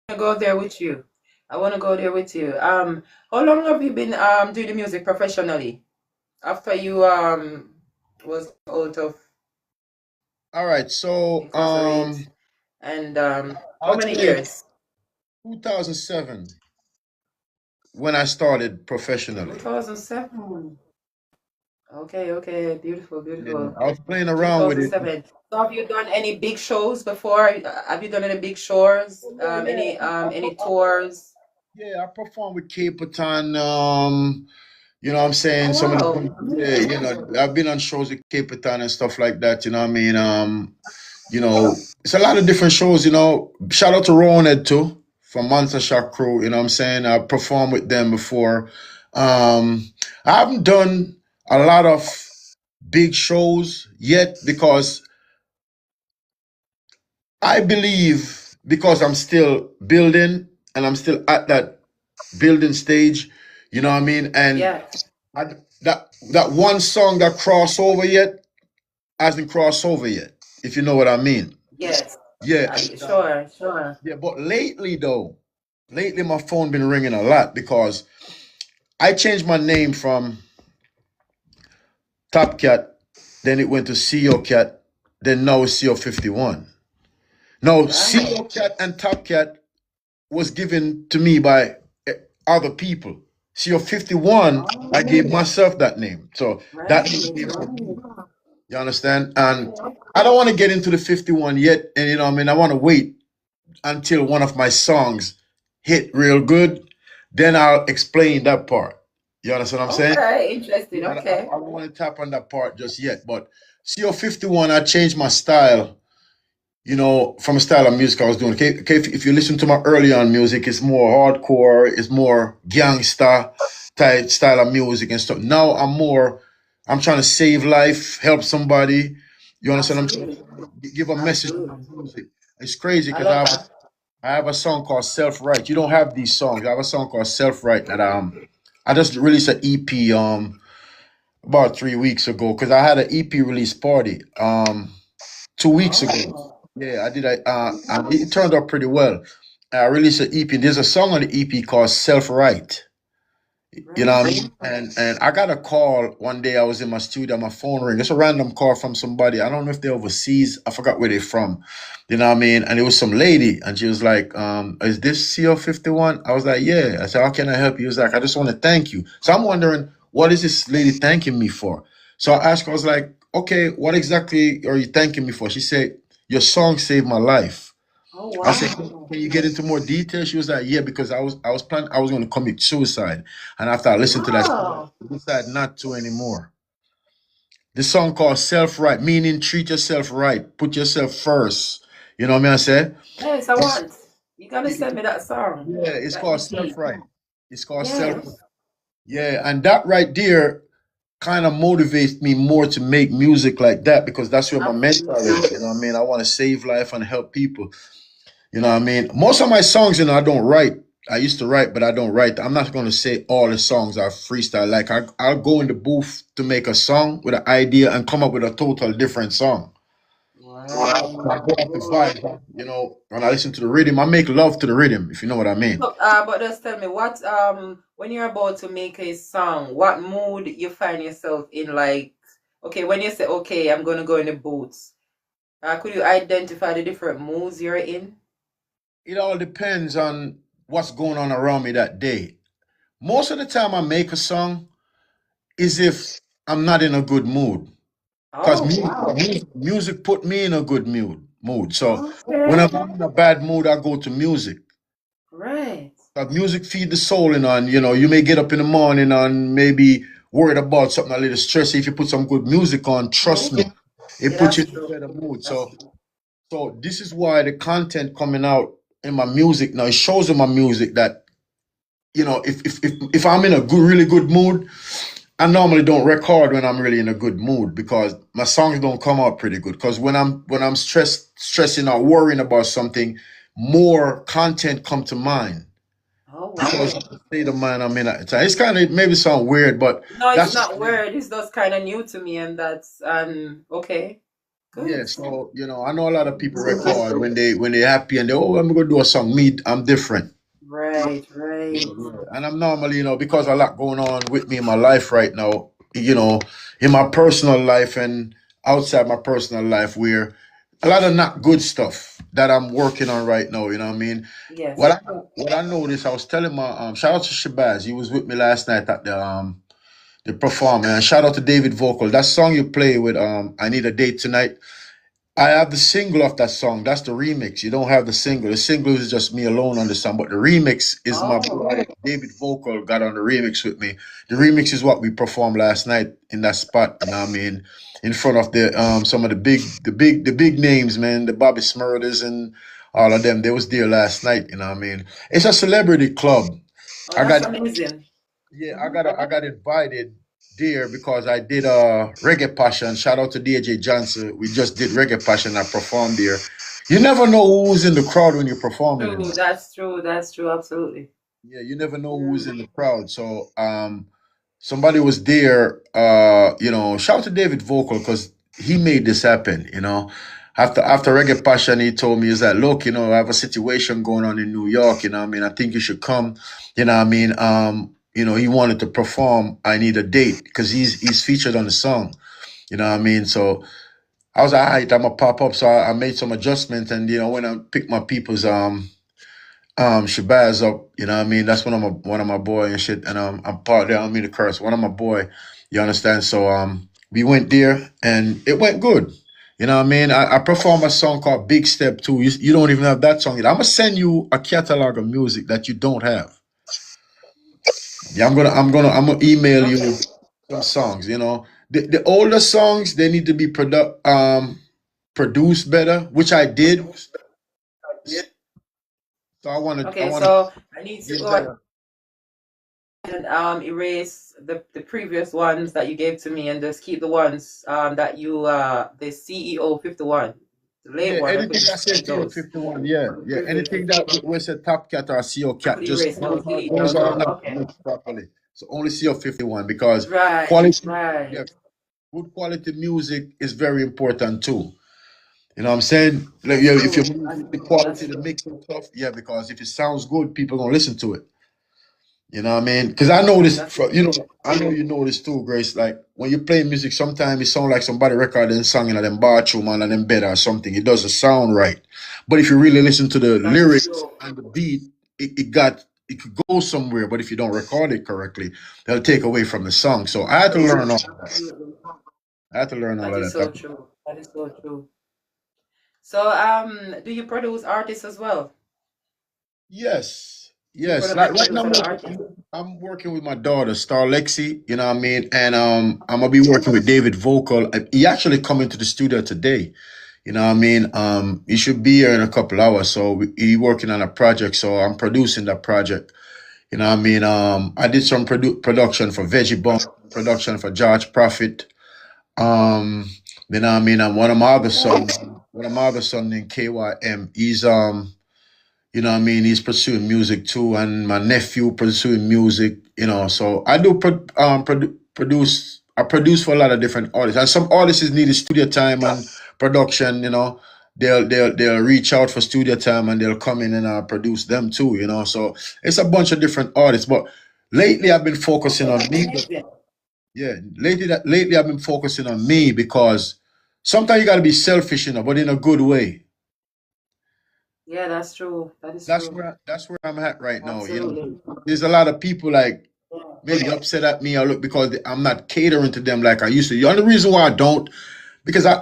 [SPEAKER 2] to go there with you. I want to go there with you. How long have you been doing the music professionally? After you was out of
[SPEAKER 5] All right, so
[SPEAKER 2] incarcerate, and how
[SPEAKER 5] I'll
[SPEAKER 2] many
[SPEAKER 5] tell you
[SPEAKER 2] years?
[SPEAKER 5] 2007 when I started professionally.
[SPEAKER 2] 2007. Okay, okay, beautiful,
[SPEAKER 5] Yeah,
[SPEAKER 2] beautiful.
[SPEAKER 5] I was playing around with it.
[SPEAKER 2] 2007. So have you done any big shows before? Have you done any big shows?
[SPEAKER 5] Yeah, yeah.
[SPEAKER 2] Any tours?
[SPEAKER 5] Yeah, I performed with Caperton. You know what I'm
[SPEAKER 2] Oh
[SPEAKER 5] saying? Some of
[SPEAKER 2] wow,
[SPEAKER 5] the, yeah, you
[SPEAKER 2] amazing.
[SPEAKER 5] know, I've been on shows with Caperton and stuff like that, you know what I mean? You know, it's a lot of different shows, you know. Shout out to Roned too from Monster Shock Crew, you know what I'm saying? I performed with them before. I haven't done a lot of big shows yet because I believe because I'm still building and I'm still at that building stage, you know what I mean? And
[SPEAKER 2] Yeah,
[SPEAKER 5] I, that one song that crossed over yet hasn't crossed over yet, if you know what I mean.
[SPEAKER 2] yes.
[SPEAKER 5] Yeah,
[SPEAKER 2] Sure, sure.
[SPEAKER 5] yeah. But lately though, lately my phone been ringing a lot because I changed my name from Top Cat, then it went to CEO Cat, then now it's CO51. Now
[SPEAKER 2] Right.
[SPEAKER 5] CEO Cat and Top Cat was given to me by other people. CO51, I gave
[SPEAKER 2] Oh,
[SPEAKER 5] myself that name. So that
[SPEAKER 2] right,
[SPEAKER 5] name,
[SPEAKER 2] right.
[SPEAKER 5] you understand? And I don't want to get into the 51 yet. And you know, what I mean, I want to wait until one of my songs hit real good. Then I'll explain that part. You understand what I'm saying?
[SPEAKER 2] Okay, interesting.
[SPEAKER 5] Yeah, I
[SPEAKER 2] Okay.
[SPEAKER 5] don't want to tap on that part just yet. But CO51, I changed my style, you know, from a style of music I was doing. Okay, okay, if you listen to my early on music, it's more hardcore, it's more gangsta type style of music and stuff. Now I'm trying to save life, help somebody. You understand? I'm trying
[SPEAKER 2] Absolutely.
[SPEAKER 5] to give a message to my
[SPEAKER 2] Absolutely.
[SPEAKER 5] music. It's crazy
[SPEAKER 2] I
[SPEAKER 5] because
[SPEAKER 2] love that.
[SPEAKER 5] I have a song called Self Right. You don't have these songs. I have a song called Self Right that I just released an EP about 3 weeks ago because I had an EP release party 2 weeks ago.
[SPEAKER 2] Oh,
[SPEAKER 5] Yeah, I did. It turned out pretty well. I released an EP. There's a song on the EP called Self Right. You know what I
[SPEAKER 2] right.
[SPEAKER 5] mean? And I got a call one day. I was in my studio, my phone rang. It's a random call from somebody. I don't know if they're overseas. I forgot where they're from. You know what I mean? And it was some lady, and she was like, "Is this CO51?" I was like, "Yeah." I said, "How can I help you?" He was like, "I just want to thank you." So I'm wondering, what is this lady thanking me for? So I asked her, I was like, "Okay, what exactly are you thanking me for?" She said, "Your song saved my life."
[SPEAKER 2] Oh
[SPEAKER 5] I said,
[SPEAKER 2] wow.
[SPEAKER 5] "Can you get into more detail?" She was like, "Yeah, because I was planning, I was going to commit suicide, and after I listened to that,
[SPEAKER 2] Wow.
[SPEAKER 5] I decided not to anymore." The song called "Self Right," meaning treat yourself right, put yourself first. You know what I mean? I said,
[SPEAKER 2] Yes, I want. You gotta send me that song.
[SPEAKER 5] yeah, it's
[SPEAKER 2] That
[SPEAKER 5] called "Self
[SPEAKER 2] EP.
[SPEAKER 5] Right." It's called "Self."
[SPEAKER 2] Yes.
[SPEAKER 5] Yeah, and that right there kind of motivates me more to make music like that because that's where my mentor
[SPEAKER 2] Absolutely.
[SPEAKER 5] is. You know what I mean? I want to save life and help people. You know what I mean? Most of my songs, you know, I don't write. I used to write, but I don't write. I'm not going to say all the songs are freestyle. Like I'll go in the booth to make a song with an idea and come up with a total different song. I
[SPEAKER 2] Right.
[SPEAKER 5] go off the vibe, you know, when I listen to the rhythm, I make love to the rhythm, if you know what I mean.
[SPEAKER 2] So, but just tell me what when you're about to make a song, what mood you find yourself in? Like, okay, when you say okay, I'm gonna go in the boots. Could you identify the different moods you're in?
[SPEAKER 5] It all depends on what's going on around me that day. Most of the time I make a song is if I'm not in a good mood. Because
[SPEAKER 2] Oh wow.
[SPEAKER 5] music put me in a good mood. So when
[SPEAKER 2] Okay.
[SPEAKER 5] I'm in a bad mood, I go to music.
[SPEAKER 2] Right.
[SPEAKER 5] Music feed the soul, and you know, you may get up in the morning and maybe worried about something a little stressy. If you put some good music on, trust
[SPEAKER 2] True.
[SPEAKER 5] me, it
[SPEAKER 2] Yeah,
[SPEAKER 5] puts you
[SPEAKER 2] that's
[SPEAKER 5] in a
[SPEAKER 2] true.
[SPEAKER 5] better mood.
[SPEAKER 2] That's
[SPEAKER 5] So,
[SPEAKER 2] true.
[SPEAKER 5] so this is why the content coming out in my music now, it shows in my music that, you know, if I'm in a good, really good mood, I normally don't record when I'm really in a good mood because my songs don't come out pretty good. Because when I'm stressing or worrying about something, more content come to mind
[SPEAKER 2] Oh
[SPEAKER 5] because
[SPEAKER 2] wow.
[SPEAKER 5] of the state of mind I'm in at the time. It's kind of maybe sound weird, but
[SPEAKER 2] No, it's
[SPEAKER 5] that's just
[SPEAKER 2] not
[SPEAKER 5] me.
[SPEAKER 2] weird. It's just kind of new to me, and that's okay.
[SPEAKER 5] Yeah,
[SPEAKER 2] Good.
[SPEAKER 5] so I know a lot of people record when they happy and they I'm gonna do a song. Me, I'm different.
[SPEAKER 2] Right,
[SPEAKER 5] Yeah,
[SPEAKER 2] right.
[SPEAKER 5] yeah. And I'm normally, because a lot going on with me in my life right now, in my personal life and outside my personal life, where a lot of not good stuff that I'm working on right now, you know what I mean?
[SPEAKER 2] Yes.
[SPEAKER 5] What I noticed, I was telling my shout out to Shabazz, he was with me last night at the performance. And shout out to David Vocal. That song you play with I Need a Date Tonight. I have the single of that song. That's the remix. You don't have the single. The single is just me alone on the song, but the remix is my
[SPEAKER 2] Oh,
[SPEAKER 5] boy David Vocal got on the remix with me. The remix is what we performed last night in that spot. You know what I mean? In front of the some of the big names, man, the Bobby Smurders and all of them. They was there last night. You know what I mean? It's a celebrity club.
[SPEAKER 2] oh,
[SPEAKER 5] I
[SPEAKER 2] that's
[SPEAKER 5] got
[SPEAKER 2] amazing.
[SPEAKER 5] yeah,
[SPEAKER 2] Hmm.
[SPEAKER 5] I got invited there because I did reggae passion. Shout out to DJ Johnson. We just did reggae passion. I performed there. You never know who's in the crowd when you're performing.
[SPEAKER 2] True. That's true. That's true. Absolutely.
[SPEAKER 5] Yeah, you never know who's
[SPEAKER 2] Mm.
[SPEAKER 5] in the crowd. So somebody was there, shout out to David Vocal because he made this happen, After Reggae Passion, he told me, is that look, I have a situation going on in New York, you know what I mean? I think you should come, you know what I mean? He wanted to perform I Need a Date because he's featured on the song, you know what I mean? So I was like, all right, I'm gonna pop up. So I made some adjustments and when I picked my people's Shabazz up, you know what I mean? That's one of my boy and shit. And I'm part there, I don't mean to curse. One of my boy, you understand? So we went there and it went good. You know what I mean? I performed a song called Big Step 2. You don't even have that song yet. I'm gonna send you a catalog of music that you don't have. Yeah, I'm gonna email you
[SPEAKER 2] Okay.
[SPEAKER 5] some songs, The older songs, they need to be produced better, which I did. So I
[SPEAKER 2] Okay.
[SPEAKER 5] wanna
[SPEAKER 2] So I need to
[SPEAKER 5] get
[SPEAKER 2] go ahead
[SPEAKER 5] better.
[SPEAKER 2] and erase the previous ones that you gave to me and just keep the ones that you the CEO 51, the late
[SPEAKER 5] Yeah,
[SPEAKER 2] one. I
[SPEAKER 5] anything
[SPEAKER 2] could
[SPEAKER 5] that
[SPEAKER 2] just
[SPEAKER 5] says
[SPEAKER 2] keep
[SPEAKER 5] CO
[SPEAKER 2] those.
[SPEAKER 5] 51, yeah,
[SPEAKER 2] The
[SPEAKER 5] yeah.
[SPEAKER 2] previous
[SPEAKER 5] Anything that was a top cat or CO
[SPEAKER 2] I
[SPEAKER 5] cat,
[SPEAKER 2] could
[SPEAKER 5] just
[SPEAKER 2] erase those, delete
[SPEAKER 5] those
[SPEAKER 2] those.
[SPEAKER 5] are
[SPEAKER 2] Oh,
[SPEAKER 5] not
[SPEAKER 2] okay.
[SPEAKER 5] mixed properly. So only CO 51 because
[SPEAKER 2] Right,
[SPEAKER 5] quality,
[SPEAKER 2] right.
[SPEAKER 5] yeah, good quality music is very important too. You know what I'm saying? Like,
[SPEAKER 2] That's
[SPEAKER 5] yeah, if
[SPEAKER 2] true.
[SPEAKER 5] your
[SPEAKER 2] That's
[SPEAKER 5] music, the
[SPEAKER 2] true. That's
[SPEAKER 5] quality, the
[SPEAKER 2] true.
[SPEAKER 5] mix and stuff, yeah, because if it sounds good, people gonna listen to it. You know what I mean? Because I noticed,
[SPEAKER 2] That's true.
[SPEAKER 5] I know you notice too, Grace. Like when you play music, sometimes it sounds like somebody recording song in them bathroom and them bed or something. It doesn't sound right. But if you really listen to the
[SPEAKER 2] That's
[SPEAKER 5] lyrics
[SPEAKER 2] true.
[SPEAKER 5] and the beat, it could go somewhere. But if you don't record it correctly, they'll take away from the song. So I had to learn all of that.
[SPEAKER 2] Absolutely.
[SPEAKER 5] I had to learn all
[SPEAKER 2] That is
[SPEAKER 5] of
[SPEAKER 2] so
[SPEAKER 5] that.
[SPEAKER 2] true. That is so true. So, do you produce artists as well?
[SPEAKER 5] Yes,
[SPEAKER 2] Do you
[SPEAKER 5] yes. Like right now,
[SPEAKER 2] produce other artists?
[SPEAKER 5] I'm working with my daughter, Star Lexi. You know what I mean? And I'm gonna be working with David Vocal. He actually coming to the studio today. You know what I mean? He should be here in a couple hours. So he working on a project. So I'm producing that project. You know what I mean? I did some production for Veggie Bump, production for George Prophet. Um, you know what I mean? And one of my other son named KYM. You know what I mean? He's pursuing music too, and my nephew pursuing music. So I do produce. I produce for a lot of different artists, and some artists need studio time and production. They'll reach out for studio time and they'll come in and produce them too. So it's a bunch of different artists. But lately, I've been focusing
[SPEAKER 2] Okay,
[SPEAKER 5] on
[SPEAKER 2] that's
[SPEAKER 5] me.
[SPEAKER 2] amazing.
[SPEAKER 5] Yeah, lately I've been focusing on me because sometimes you got to be selfish, but in a good way.
[SPEAKER 2] Yeah, that's true. That is true.
[SPEAKER 5] That's where I'm at right now.
[SPEAKER 2] Absolutely.
[SPEAKER 5] There's a lot of people like
[SPEAKER 2] Yeah.
[SPEAKER 5] maybe upset at me or look because I'm not catering to them like I used to. The only reason why I don't because I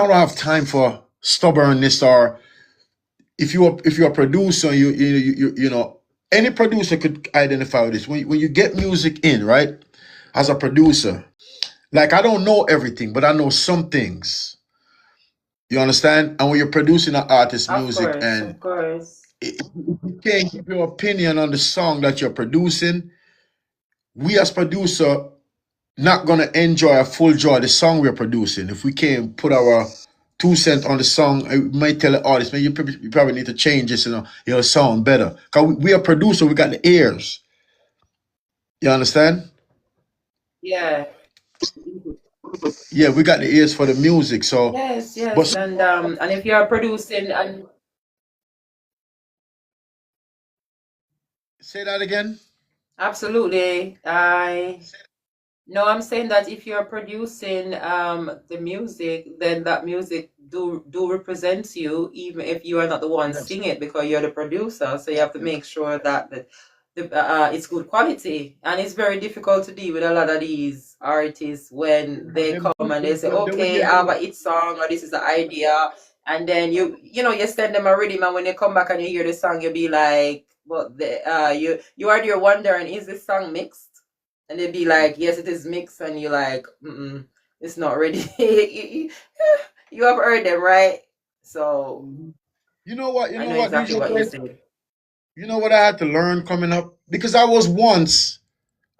[SPEAKER 5] don't have time for stubbornness or if you're a producer any producer could identify with this when you get music in right as a producer like I don't know everything but I know some things. You understand? And when you're producing an artist's
[SPEAKER 2] Of
[SPEAKER 5] music
[SPEAKER 2] course,
[SPEAKER 5] and
[SPEAKER 2] of course.
[SPEAKER 5] you can't give your opinion on the song that you're producing, we as producer not gonna enjoy a full joy the song we're producing if we can't put our 2 cents on the song, I might tell the artist, man, you probably need to change this, it'll sound better. Because we are producer, we got the ears. You understand?
[SPEAKER 2] Yeah.
[SPEAKER 5] Yeah, we got the ears for the music. So,
[SPEAKER 2] Yes,
[SPEAKER 5] but
[SPEAKER 2] yes. And if you're producing and
[SPEAKER 5] say that again.
[SPEAKER 2] absolutely, I'm saying that if you're producing the music, then that music do represents you, even if you are not the one
[SPEAKER 5] Yes.
[SPEAKER 2] singing it, because you're the producer. So you have to make sure that it's good quality, and it's very difficult to deal with a lot of these artists when they come and they say, okay, I have a hit song, or this is the idea, and then you send them a rhythm, and when they come back and you hear the song, you'll be like, well, you are there wondering, is this song mixed? And they'd be like, yes, it is mixed, and you're like, it's not ready. You have heard them, right? So
[SPEAKER 5] You know what?
[SPEAKER 2] I know exactly what you're saying.
[SPEAKER 5] You know what I had to learn coming up? Because I was once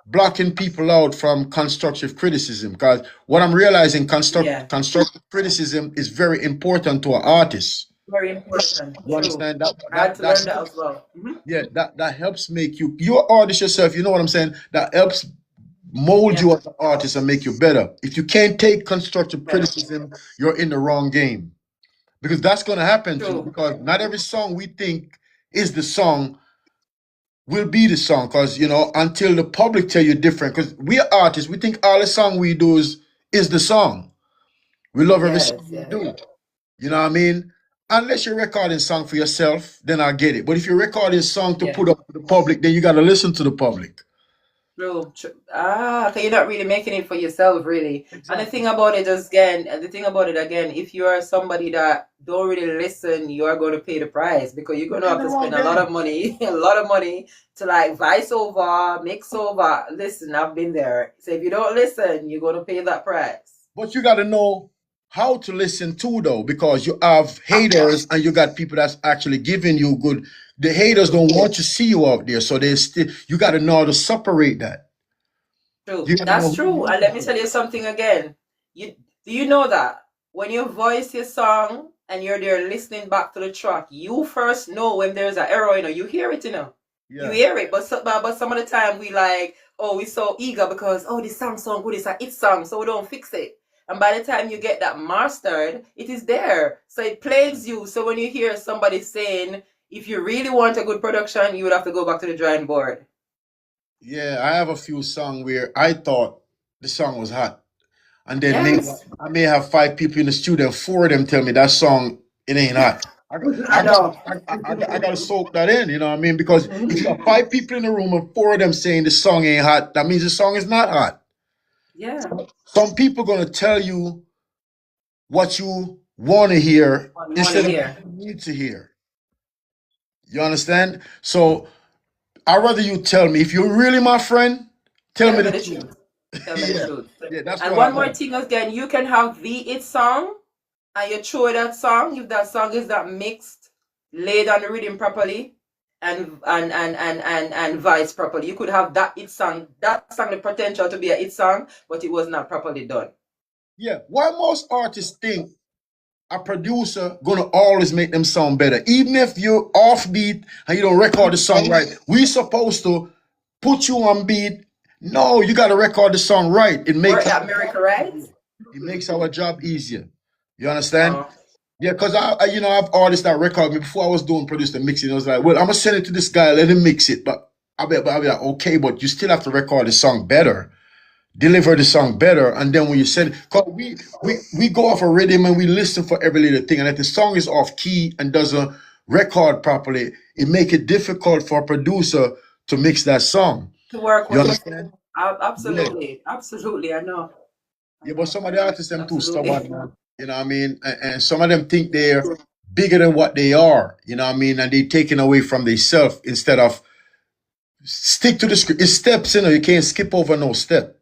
[SPEAKER 5] blocking people out from constructive criticism. Because what I'm realizing,
[SPEAKER 2] Yeah,
[SPEAKER 5] constructive criticism is very important to an artist.
[SPEAKER 2] very important.
[SPEAKER 5] You
[SPEAKER 2] True.
[SPEAKER 5] understand that?
[SPEAKER 2] I had to learn that as well.
[SPEAKER 5] Yeah, that helps make you're an artist yourself. You know what I'm saying? That helps mold
[SPEAKER 2] Yeah.
[SPEAKER 5] you as an artist and make you better. If you can't take constructive
[SPEAKER 2] Better.
[SPEAKER 5] criticism, you're in the wrong game. Because that's going to happen to you.
[SPEAKER 2] True.
[SPEAKER 5] Because not every song we think is the song will be the song. Because, until the public tell you different. Because we are artists, we think all the song we do is the song. We love every
[SPEAKER 2] Yes,
[SPEAKER 5] song we
[SPEAKER 2] yes.
[SPEAKER 5] do. You know what I mean? Unless you're recording song for yourself, then I get it. But if you're recording a song to
[SPEAKER 2] Yeah.
[SPEAKER 5] put up to the public, then you got to listen to the public.
[SPEAKER 2] True. So you're not really making it for yourself, really. And the thing about it again, if you are somebody that don't really listen, you are going to pay the price, because you're going to have to spend a lot of money, to like voice over, mix over. Listen, I've been there. So if you don't listen, you're going to pay that price.
[SPEAKER 5] But you got to know how to listen too, though, because you have haters and you got people that's actually giving you good. The haters don't want to see you out there, so you got to know how to separate that.
[SPEAKER 2] True.
[SPEAKER 5] You gotta know
[SPEAKER 2] That's
[SPEAKER 5] who
[SPEAKER 2] true.
[SPEAKER 5] you
[SPEAKER 2] And let me
[SPEAKER 5] are.
[SPEAKER 2] tell you something again. Do you know that when you voice your song and you're there listening back to the track, you first know when there's an error, you hear it, You
[SPEAKER 5] Yeah.
[SPEAKER 2] hear it, but some of the time we like, we're so eager because, this song so good, it's a hit song, so we don't fix it. And by the time you get that mastered, it is there. So it plagues you. So when you hear somebody saying, if you really want a good production, you would have to go back to the drawing board.
[SPEAKER 5] Yeah, I have a few songs where I thought the song was hot. And then
[SPEAKER 2] Yes.
[SPEAKER 5] I may have 5 people in the studio, and 4 of them tell me that song, it ain't hot.
[SPEAKER 2] I know.
[SPEAKER 5] I gotta soak that in, you know what I mean? Because if you got 5 people in the room and 4 of them saying the song ain't hot, that means the song is not hot.
[SPEAKER 2] Yeah.
[SPEAKER 5] Some people gonna tell you what you want to hear instead of what you need to hear. You understand? So I'd rather you tell me. If you're really my friend, tell me the truth.
[SPEAKER 2] Tell me the truth.
[SPEAKER 5] Yeah, that's
[SPEAKER 2] And
[SPEAKER 5] what I
[SPEAKER 2] one more
[SPEAKER 5] want.
[SPEAKER 2] thing again, you can have the hit song and you throw that song if that song is not mixed, laid on the rhythm properly, and vice properly. You could have that song the potential to be a hit song, but it was not properly done.
[SPEAKER 5] Yeah, why most artists think a producer gonna always make them sound better, even if you're offbeat and you don't record the song right. We supposed to put you on beat. No, you gotta record the song right. It
[SPEAKER 2] Work
[SPEAKER 5] makes
[SPEAKER 2] that miracle, right?
[SPEAKER 5] it makes our job easier. You understand?
[SPEAKER 2] Oh,
[SPEAKER 5] Yeah, because I have artists that record me before I was doing produce and mixing. I was like, well, I'm gonna send it to this guy, let him mix it. But I'll be like, okay, but you still have to record the song better, deliver the song better, and then when you send it, cause we go off a rhythm and we listen for every little thing, and if the song is off key and doesn't record properly, it make it difficult for a producer to mix that song.
[SPEAKER 2] to work
[SPEAKER 5] You
[SPEAKER 2] with.
[SPEAKER 5] understand?
[SPEAKER 2] Absolutely. Absolutely, I know.
[SPEAKER 5] Yeah, but some of the artists them too
[SPEAKER 2] Absolutely.
[SPEAKER 5] stubborn, man. You know what I mean? And some of them think they're bigger than what they are. You know what I mean? And they taking away from themselves instead of stick to the script. It's steps, you can't skip over no step.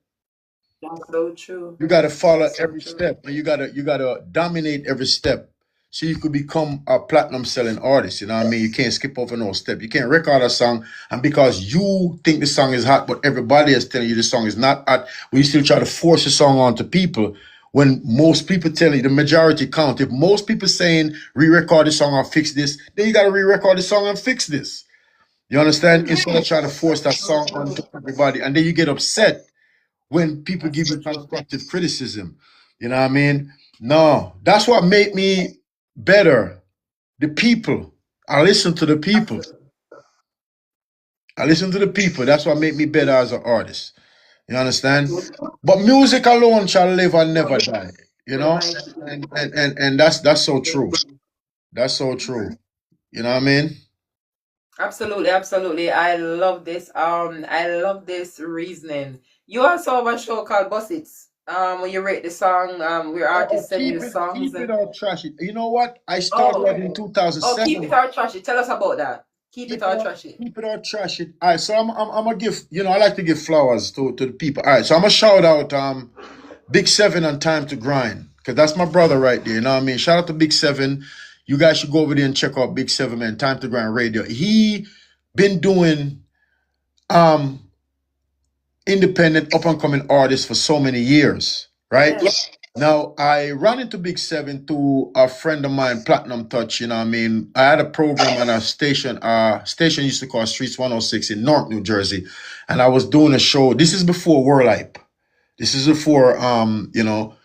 [SPEAKER 2] That's so true.
[SPEAKER 5] You gotta follow
[SPEAKER 2] That's so
[SPEAKER 5] every
[SPEAKER 2] true.
[SPEAKER 5] step, and you gotta dominate every step. So you could become a platinum selling artist. You know what I mean? You can't skip over no step. You can't record a song, and because you think the song is hot, but everybody is telling you the song is not hot, we still try to force the song onto people. when most people tell you the majority count. If most people saying re-record the song or fix this, then you gotta re-record the song and fix this. You understand? Instead of trying to force that song on everybody, and then you get upset when people give you constructive criticism. You know what I mean? No, that's what made me better. The people. I listen to the people. I listen to the people. That's what made me better as an artist. You understand? But music alone shall live and never die. You know? And that's so true. That's so true. You know what I mean?
[SPEAKER 2] Absolutely, absolutely. I love this. I love this reasoning. You also have a show called Boss It. When you rate the song, where artists send you songs
[SPEAKER 5] keep it
[SPEAKER 2] and
[SPEAKER 5] or trash it. You know what? I started that in
[SPEAKER 2] oh, keep
[SPEAKER 5] 2007.
[SPEAKER 2] it or trash it. Tell us about that. Keep it or trash it.
[SPEAKER 5] Keep it or trash it. All right, so I'm gonna give, I like to give flowers to the people. All right, so I'm gonna shout out Big Seven and Time to Grind, because that's my brother right there. You know what I mean? Shout out to Big Seven. You guys should go over there and check out Big Seven, man. Time to Grind Radio. He been doing independent up and coming artists for so many years, right?
[SPEAKER 2] Yeah.
[SPEAKER 5] Now I ran into Big Seven through a friend of mine, Platinum Touch. You know what I mean? I had a program on a station. Station used to call Streets 106 in Newark, New Jersey, and I was doing a show. This is before World Hype. This is before the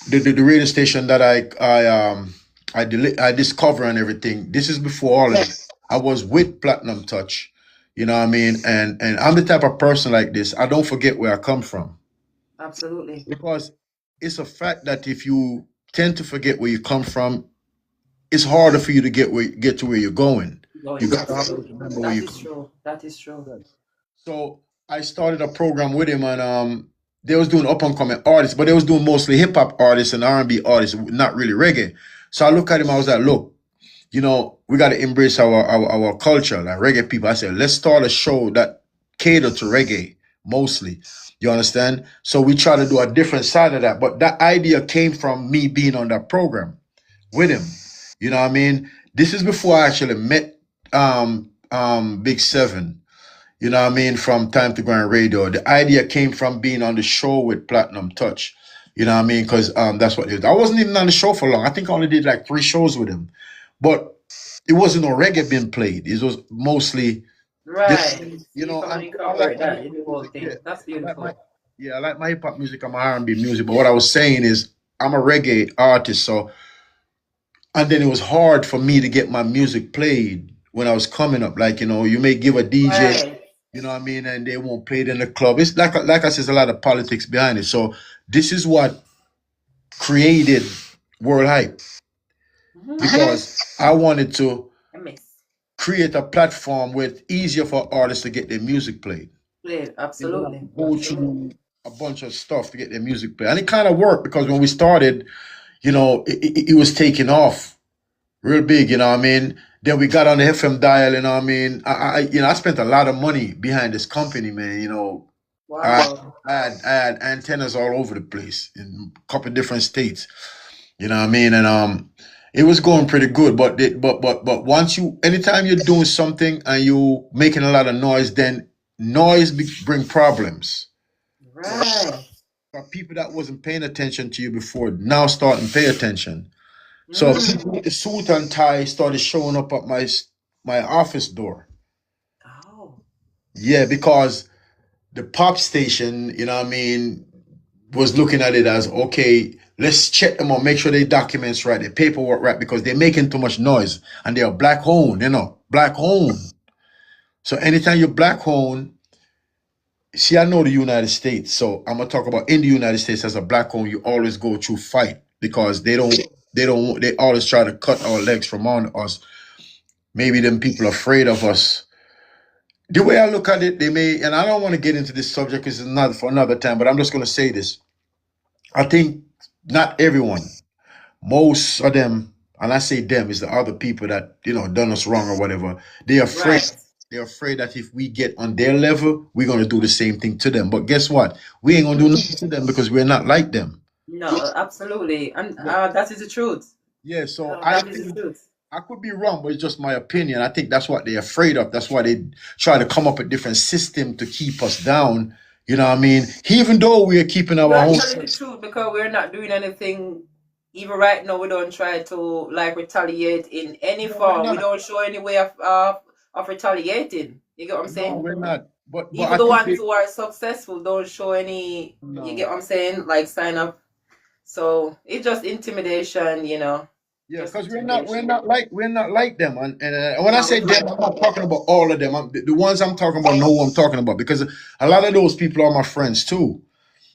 [SPEAKER 5] radio station that I discover and everything. This is before all of it. I was with Platinum Touch. You know what I mean? And I'm the type of person like this. I don't forget where I come from.
[SPEAKER 2] Absolutely.
[SPEAKER 5] Because it's a fact that if you tend to forget where you come from, it's harder for you to get to where you're going. You got to remember where
[SPEAKER 2] That
[SPEAKER 5] you
[SPEAKER 2] is true. That is true.
[SPEAKER 5] So I started a program with him, and they was doing up and coming artists, but they was doing mostly hip hop artists and R&B artists, not really reggae. So I look at him, I was like, look, we got to embrace our culture, like reggae people. I said, let's start a show that cater to reggae mostly. You understand? So we try to do a different side of that. But that idea came from me being on that program with him. You know what I mean? This is before I actually met Big Seven. You know what I mean? From Time to Grind Radio. The idea came from being on the show with Platinum Touch. You know what I mean? Because that's what it is. I wasn't even on the show for long. I think I only did like 3 shows with him. But it wasn't no reggae being played. It was mostly
[SPEAKER 2] Right. That's beautiful.
[SPEAKER 5] I like my hip hop music and my R&B music. But what I was saying is, I'm a reggae artist, so and then it was hard for me to get my music played when I was coming up. Like, you may give a DJ,
[SPEAKER 2] Right.
[SPEAKER 5] you know what I mean, and they won't play it in the club. It's like I said, there's a lot of politics behind it. So this is what created World Hype, because I wanted to create a platform where it's easier for artists to get their music played.
[SPEAKER 2] Absolutely.
[SPEAKER 5] Go through a bunch of stuff to get their music played. And it kind of worked, because when we started, it was taking off real big, you know what I mean? Then we got on the FM dial, you know what I mean? I spent a lot of money behind this company, man,
[SPEAKER 2] Wow.
[SPEAKER 5] I had antennas all over the place in a couple of different states, you know what I mean? And it was going pretty good, but once anytime you're doing something and you making a lot of noise, then noise bring problems.
[SPEAKER 2] Right.
[SPEAKER 5] For people that wasn't paying attention to you before, now starting to pay attention. So people with the suit and tie started showing up at my office door.
[SPEAKER 2] Oh.
[SPEAKER 5] Yeah, because the pop station, you know what I mean, was looking at it as, okay, let's check them out, make sure their documents right, their paperwork right, because they're making too much noise and they are black owned, black owned. So anytime you're black owned, see, I know the United States, so I'm gonna talk about in the United States as a black owned, you always go through fight, because they always try to cut our legs from on us. Maybe them people are afraid of us. The way I look at it, they may, and I don't want to get into this subject because it's not for another time, but I'm just going to say this. I think not everyone, most of them, and I say them, is the other people that, done us wrong or whatever. They're afraid.
[SPEAKER 2] Right.
[SPEAKER 5] They're afraid that if we get on their level, we're going to do the same thing to them. But guess what? We ain't going to do nothing to them because we're not like them.
[SPEAKER 2] No, absolutely. And that is the truth.
[SPEAKER 5] Yeah, so
[SPEAKER 2] That is the truth.
[SPEAKER 5] I could be wrong, but it's just my opinion. I think that's what they're afraid of. That's why they try to come up with different system to keep us down, You know what I mean? Even though we are keeping our
[SPEAKER 2] Well,
[SPEAKER 5] own.
[SPEAKER 2] actually, the truth, because we're not doing anything. Even right now, we don't try to like retaliate in any
[SPEAKER 5] No, we're
[SPEAKER 2] form. We
[SPEAKER 5] not.
[SPEAKER 2] don't show any way of retaliating. You get what I'm
[SPEAKER 5] No,
[SPEAKER 2] saying?
[SPEAKER 5] we're not. But
[SPEAKER 2] Even
[SPEAKER 5] I
[SPEAKER 2] the
[SPEAKER 5] think
[SPEAKER 2] ones who are successful don't show any. You get
[SPEAKER 5] no.
[SPEAKER 2] what I'm saying? Like sign up. So it's just intimidation, you know.
[SPEAKER 5] Yeah,
[SPEAKER 2] Just
[SPEAKER 5] because
[SPEAKER 2] intimidation.
[SPEAKER 5] we're not like them, and when I
[SPEAKER 2] No,
[SPEAKER 5] say
[SPEAKER 2] we're
[SPEAKER 5] them,
[SPEAKER 2] not.
[SPEAKER 5] I'm not talking about all of them. The ones I'm talking about know who I'm talking about because a lot of those people are my friends too.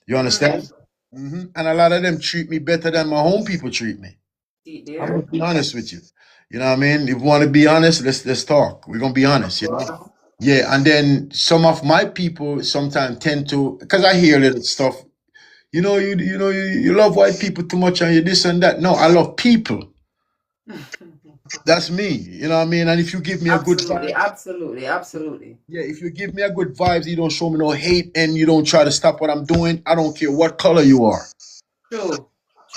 [SPEAKER 5] You understand? And a lot of them treat me better than my home people treat me.
[SPEAKER 2] See
[SPEAKER 5] I'm
[SPEAKER 2] there.
[SPEAKER 5] gonna be honest with you. You know what I mean? If you want to be honest, let's talk. We're gonna be honest. You know? Yeah, and then some of my people sometimes tend to because I hear little stuff. You love white people too much and you this and that. No, I love people. That's me. You know what I mean? And if you give me a good
[SPEAKER 2] Absolutely,
[SPEAKER 5] vibe,
[SPEAKER 2] absolutely, absolutely.
[SPEAKER 5] yeah, if you give me a good vibes, you don't show me no hate and you don't try to stop what I'm doing, I don't care what color you are.
[SPEAKER 2] True,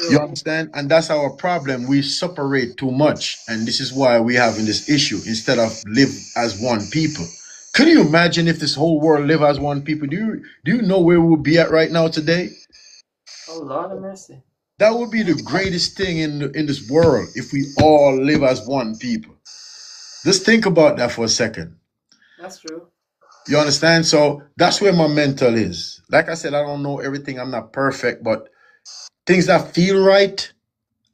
[SPEAKER 5] You
[SPEAKER 2] true.
[SPEAKER 5] understand? And that's our problem. We separate too much. And this is why we're having this issue instead of live as one people. Can you imagine if this whole world live as one people? Do you know where we'll be at right now today?
[SPEAKER 2] Oh Lord of mercy.
[SPEAKER 5] That would be the greatest thing in this world if we all live as one people. Just think about that for a second.
[SPEAKER 2] That's true.
[SPEAKER 5] You understand? So that's where my mental is. Like I said, I don't know everything. I'm not perfect, but things that feel right,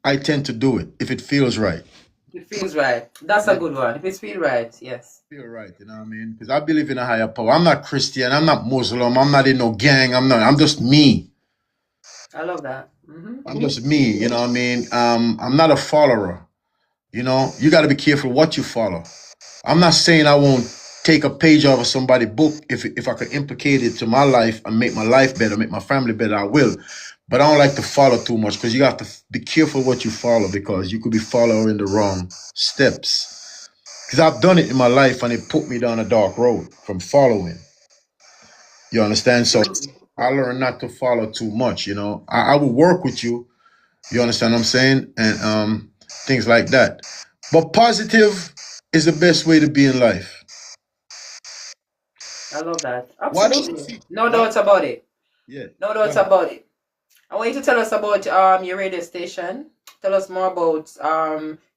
[SPEAKER 5] I tend to do it if it feels right.
[SPEAKER 2] It feels right. That's a
[SPEAKER 5] Yeah,
[SPEAKER 2] good one. If it feels right, yes.
[SPEAKER 5] feel right. You know what I mean? Because I believe in a higher power. I'm not Christian. I'm not Muslim. I'm not in no gang. I'm not. I'm just me.
[SPEAKER 2] I love that.
[SPEAKER 5] I'm just me. You know what I mean? I'm not a follower. You know, you got to be careful what you follow. I'm not saying I won't take a page out of somebody's book if I could implicate it to my life and make my life better, make my family better. I will, but I don't like to follow too much because you have to be careful what you follow because you could be following the wrong steps. Because I've done it in my life and it put me down a dark road from following. You understand? So
[SPEAKER 2] Absolutely.
[SPEAKER 5] I learned not to follow too much. You know, I will work with you. You understand what I'm saying? And things like that. But positive is the best way to be in life.
[SPEAKER 2] I love that.
[SPEAKER 5] Why does it
[SPEAKER 2] Absolutely.
[SPEAKER 5] feel?
[SPEAKER 2] No
[SPEAKER 5] Why?
[SPEAKER 2] doubts about it.
[SPEAKER 5] Yeah.
[SPEAKER 2] No
[SPEAKER 5] Go
[SPEAKER 2] doubts
[SPEAKER 5] ahead.
[SPEAKER 2] about it. I want you to tell us about your radio station. Tell us more about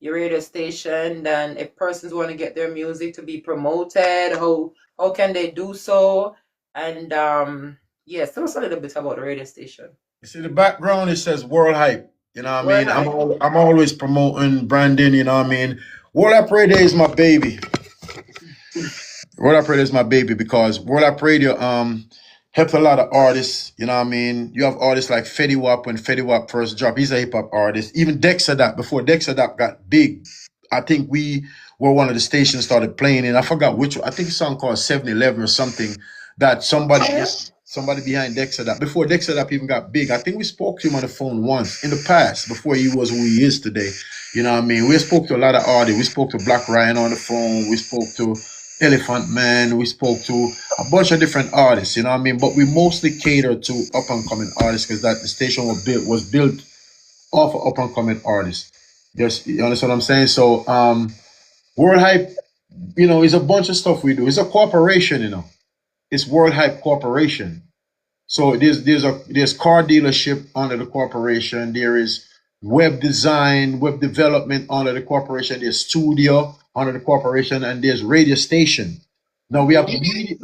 [SPEAKER 2] your radio station and if persons want to get their music to be promoted, how can they do so? And yes, tell us a little bit about the radio station.
[SPEAKER 5] You see the background. It says World Hype. You know what I
[SPEAKER 2] Word
[SPEAKER 5] mean?
[SPEAKER 2] hype.
[SPEAKER 5] I'm always promoting branding. You know what I mean? World Hype Radio is my baby. World Hype Radio is my baby because World Hype Radio helped a lot of artists. You know what I mean? You have artists like Fetty Wap when Fetty Wap first dropped. He's a hip hop artist. Even Dexter Dap before Dexter Dap got big. I think we were one of the stations started playing and I forgot which one. I think a song called 7-Eleven or something that somebody behind Dexter Dap. Before Dexter Dap even got big. I think we spoke to him on the phone once in the past before he was who he is today. You know what I mean? We spoke to a lot of artists. We spoke to Black Ryan on the phone. We spoke to Elephant Man. We spoke to a bunch of different artists, you know what I mean? But we mostly cater to up and coming artists because that the station was built off of up and coming artists. Just you understand what I'm saying? So World Hype, is a bunch of stuff we do. It's a corporation. It's World Hype Corporation. So there's car dealership under the corporation. There is web design, web development under the corporation. There's studio under the corporation, and there's radio station. Now we have a media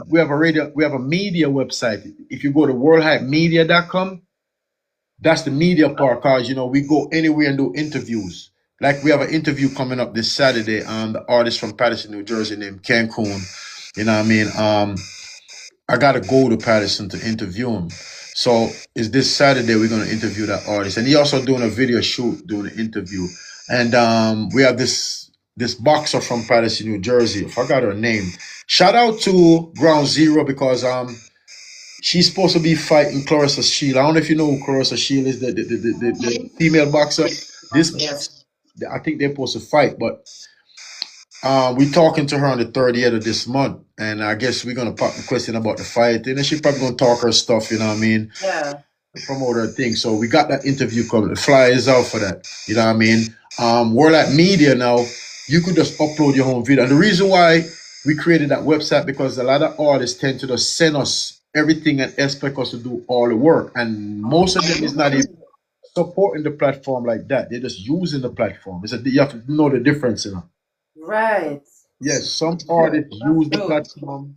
[SPEAKER 5] website. If you go to worldhypemedia.com, that's the media part. Cause we go anywhere and do interviews. Like we have an interview coming up this Saturday. The artist from Patterson, New Jersey, named Cancun. You know what I mean? I gotta go to Patterson to interview him. So it's this Saturday we're gonna interview that artist, and he also doing a video shoot doing an interview. And we have this boxer from Patterson, New Jersey. I forgot her name. Shout out to Ground Zero because she's supposed to be fighting Clarissa Shield. I don't know if you know who Clarissa Shield is, the female boxer.
[SPEAKER 2] Yes.
[SPEAKER 5] I think they're supposed to fight, but we talking to her on the 30th of this month, and I guess we're gonna pop the question about the fight, and then she probably gonna talk her stuff. You know what I mean?
[SPEAKER 2] Yeah.
[SPEAKER 5] Promote her thing. So we got that interview coming. The flyer is out for that. You know what I mean? We're at media now. You could just upload your own video, and the reason why we created that website because a lot of artists tend to just send us everything and expect us to do all the work. And most of them is not even supporting the platform like that. They're just using the platform. You have to know the difference, you know.
[SPEAKER 2] Right.
[SPEAKER 5] Yes, some artists
[SPEAKER 2] That's
[SPEAKER 5] use the
[SPEAKER 2] true.
[SPEAKER 5] platform.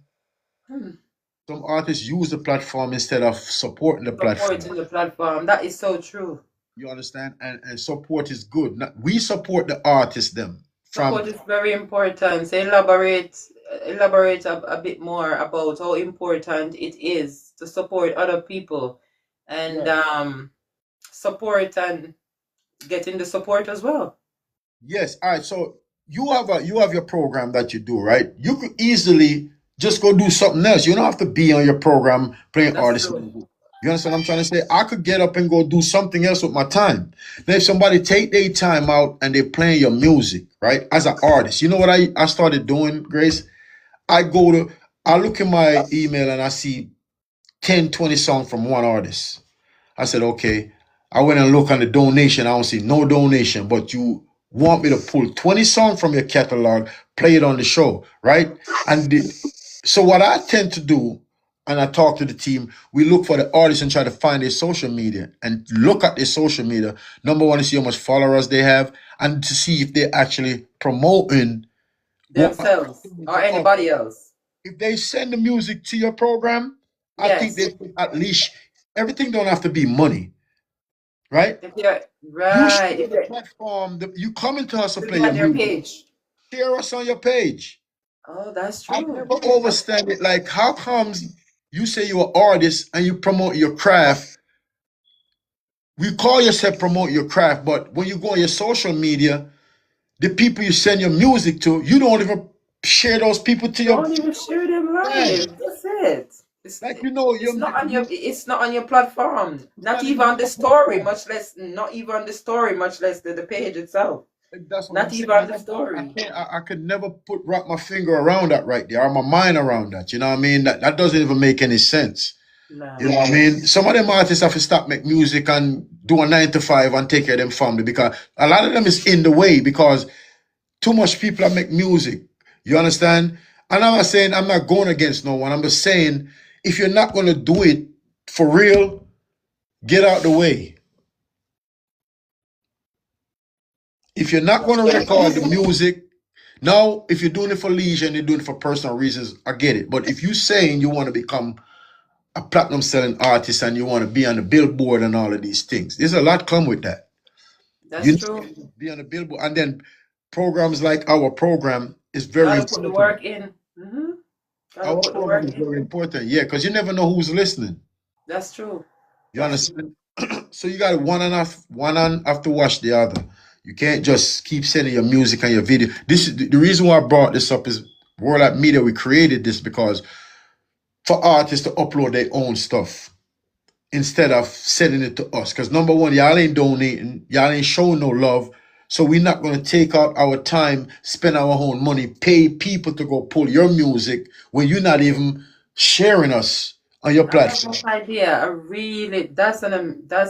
[SPEAKER 5] Some artists use the platform instead of supporting the platform.
[SPEAKER 2] Supporting the platform. That is so true.
[SPEAKER 5] You understand? And support is good. We support the artists them from.
[SPEAKER 2] Support is very important. So elaborate a bit more about how important it is to support other people and support and getting the support as well.
[SPEAKER 5] Yes. All right. So you have your program that you do, right? You could easily just go do something else. You don't have to be on your program playing
[SPEAKER 2] That's
[SPEAKER 5] artists.
[SPEAKER 2] true.
[SPEAKER 5] You understand what I'm trying to say? I could get up and go do something else with my time. Now, if somebody take their time out and they're playing your music, right? As an artist, you know what I started doing, Grace? I look in my email and I see 10, 20 songs from one artist. I said, okay. I went and look on the donation. I don't see no donation, but you want me to pull 20 songs from your catalog, play it on the show, right? So what I tend to do, and I talk to the team, we look for the artists and try to find their social media and look at their social media. Number one, to see how much followers they have and to see if they're actually promoting
[SPEAKER 2] Themselves or anybody else.
[SPEAKER 5] if they send the music to your program, I think
[SPEAKER 2] Yes.
[SPEAKER 5] they at least everything don't have to be money, right?
[SPEAKER 2] If they're
[SPEAKER 5] You share
[SPEAKER 2] right, if
[SPEAKER 5] the
[SPEAKER 2] they're
[SPEAKER 5] platform. You come into us to
[SPEAKER 2] to
[SPEAKER 5] play
[SPEAKER 2] be
[SPEAKER 5] your
[SPEAKER 2] on their
[SPEAKER 5] music.
[SPEAKER 2] page.
[SPEAKER 5] Share us on your page.
[SPEAKER 2] Oh, that's
[SPEAKER 5] I
[SPEAKER 2] true.
[SPEAKER 5] never understand it. Like, how comes you say you're an artist and you promote your craft? We call yourself promote your craft, but when you go on your social media, the people you send your music to, you don't even share those people to your
[SPEAKER 2] Don't even share them
[SPEAKER 5] friends.
[SPEAKER 2] live. That's it.
[SPEAKER 5] Like you know,
[SPEAKER 2] It's not on your platform. Not even on the story, much less the page itself.
[SPEAKER 5] That's what I'm
[SPEAKER 2] Not
[SPEAKER 5] saying.
[SPEAKER 2] even on the story.
[SPEAKER 5] I could never wrap my finger around that right there, or my mind around that. You know what I mean? That doesn't even make any sense.
[SPEAKER 2] No.
[SPEAKER 5] You know what I mean? Some of them artists have to stop make music and do a 9 to 5 and take care of them family because a lot of them is in the way because too much people that make music. You understand? And I'm not saying I'm not going against no one. I'm just saying if you're not going to do it for real, get out the way. If you're not going to record the music, now if you're doing it for leisure and you're doing it for personal reasons, I get it. But if you're saying you want to become a platinum selling artist and you want to be on the billboard and all of these things, there's a lot come with that.
[SPEAKER 2] That's
[SPEAKER 5] You
[SPEAKER 2] true.
[SPEAKER 5] need to be on the billboard, and then programs like our program is very
[SPEAKER 2] Gotta put the
[SPEAKER 5] important.
[SPEAKER 2] work in. Mm-hmm. Gotta
[SPEAKER 5] Our
[SPEAKER 2] put the
[SPEAKER 5] program
[SPEAKER 2] work
[SPEAKER 5] is
[SPEAKER 2] in.
[SPEAKER 5] very important, yeah, because you never know who's listening.
[SPEAKER 2] That's true.
[SPEAKER 5] You understand? So you got one and have to watch the other. You can't just keep sending your music and your video. This is the reason why I brought this up is World App Media. We created this because for artists to upload their own stuff instead of sending it to us. Because number one, y'all ain't donating, y'all ain't showing no love. So we're not going to take out our time, spend our own money, pay people to go pull your music when you're not even sharing us on your
[SPEAKER 2] I love
[SPEAKER 5] platform.
[SPEAKER 2] that idea. That's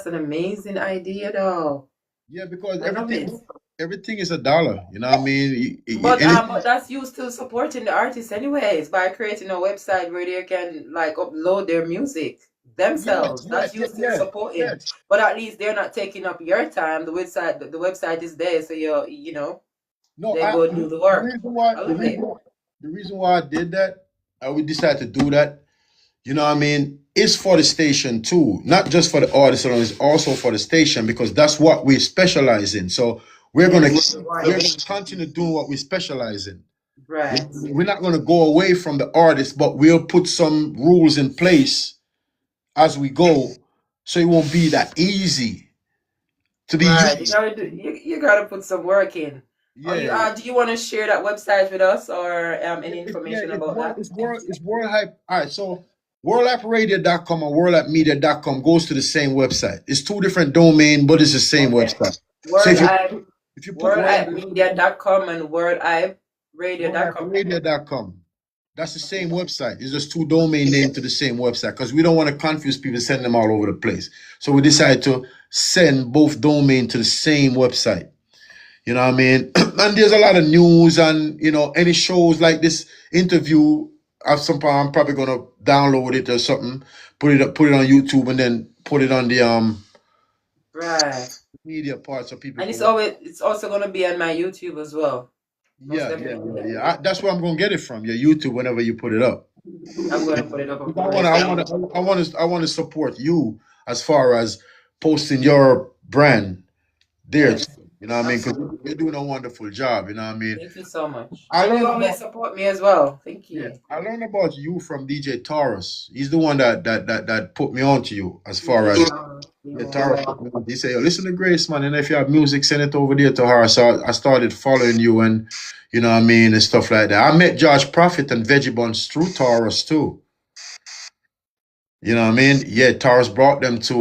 [SPEAKER 2] an amazing idea though.
[SPEAKER 5] Yeah, because
[SPEAKER 2] I love it.
[SPEAKER 5] everything is a dollar. You know what I mean?
[SPEAKER 2] But that's you still supporting the artists anyways by creating a website where they can like upload their music themselves. That's you still supporting.
[SPEAKER 5] yes.
[SPEAKER 2] But at least they're not taking up your time. The website is there, so
[SPEAKER 5] No,
[SPEAKER 2] they go do the work. I love it.
[SPEAKER 5] the reason why I did that, we decided to do that. You know what I mean? It's for the station too, not just for the artist alone. It's also for the station because that's what we specialize in. So we're gonna continue doing what we specialize in.
[SPEAKER 2] Right.
[SPEAKER 5] We're not gonna go away from the artist, but we'll put some rules in place as we go, so it won't be that easy to be
[SPEAKER 2] Right.
[SPEAKER 5] used.
[SPEAKER 2] You gotta put some work in.
[SPEAKER 5] Yeah.
[SPEAKER 2] Do you want to share that website with us or any information about that?
[SPEAKER 5] It's World Hype. All right, so worldapradio.com and worldappmedia.com goes to the same website. It's two different domain, but it's the same website. So if you put
[SPEAKER 2] worldappmedia.com and worldapradio.com.
[SPEAKER 5] worldapradio.com, that's the same website. It's just two domain names to the same website because we don't want to confuse people, send them all over the place. So we decided to send both domain to the same website. You know what I mean? And there's a lot of news and, any shows like this interview at some point I'm probably gonna download it or something, put it on YouTube, and then put it on the
[SPEAKER 2] Right.
[SPEAKER 5] media part so people
[SPEAKER 2] And
[SPEAKER 5] can watch.
[SPEAKER 2] it's also gonna be on my YouTube as well. Most definitely.
[SPEAKER 5] That's where I'm gonna get it from. Your YouTube whenever you put it up.
[SPEAKER 2] I'm gonna put it up, of
[SPEAKER 5] I
[SPEAKER 2] course.
[SPEAKER 5] want I want to support you as far as posting your brand there.
[SPEAKER 2] Yes.
[SPEAKER 5] You know what I mean? Because
[SPEAKER 2] Absolutely.
[SPEAKER 5] you're doing a wonderful job. You know what I mean?
[SPEAKER 2] Thank you so much.
[SPEAKER 5] I
[SPEAKER 2] And you
[SPEAKER 5] learned
[SPEAKER 2] always
[SPEAKER 5] about
[SPEAKER 2] support me as well. Thank
[SPEAKER 5] yeah,
[SPEAKER 2] you.
[SPEAKER 5] I learned about you from DJ Taurus. He's the one that put me on to you as far as
[SPEAKER 2] Yeah.
[SPEAKER 5] yeah, Taurus. He said, "Yo, listen to Grace, man, and if you have music, send it over there to her." So I started following you, and you know what I mean, and stuff like that. I met Josh Prophet and Veggie Buns through Taurus too. You know what I mean? Yeah, Taurus brought them to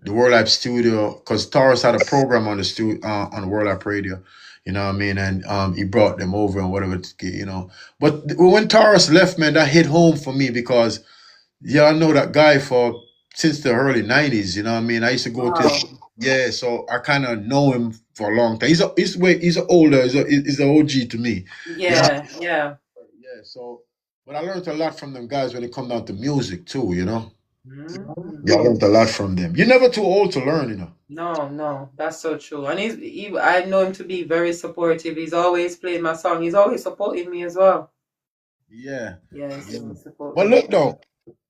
[SPEAKER 5] the World Lab studio because Taurus had a program on the on the World Lab radio. You know what I mean? And he brought them over and whatever, you know. But when Taurus left, man, that hit home for me because yeah, I know that guy for since the early '90s. You know what I mean? I used to go to
[SPEAKER 2] Wow.
[SPEAKER 5] yeah, so I kind of know him for a long time. He's a older, he's an OG to me. You know?
[SPEAKER 2] Yeah, yeah.
[SPEAKER 5] Yeah, so but I learned a lot from them guys when it come down to music too. You know.
[SPEAKER 2] Mhm.
[SPEAKER 5] Yeah, I learned a lot from them. You're never too old to learn, you know.
[SPEAKER 2] No, that's so true. And I know him to be very supportive. He's always playing my song. He's always supporting me as well.
[SPEAKER 5] Yeah.
[SPEAKER 2] Yes,
[SPEAKER 5] Yeah.
[SPEAKER 2] he support
[SPEAKER 5] But
[SPEAKER 2] me.
[SPEAKER 5] look though,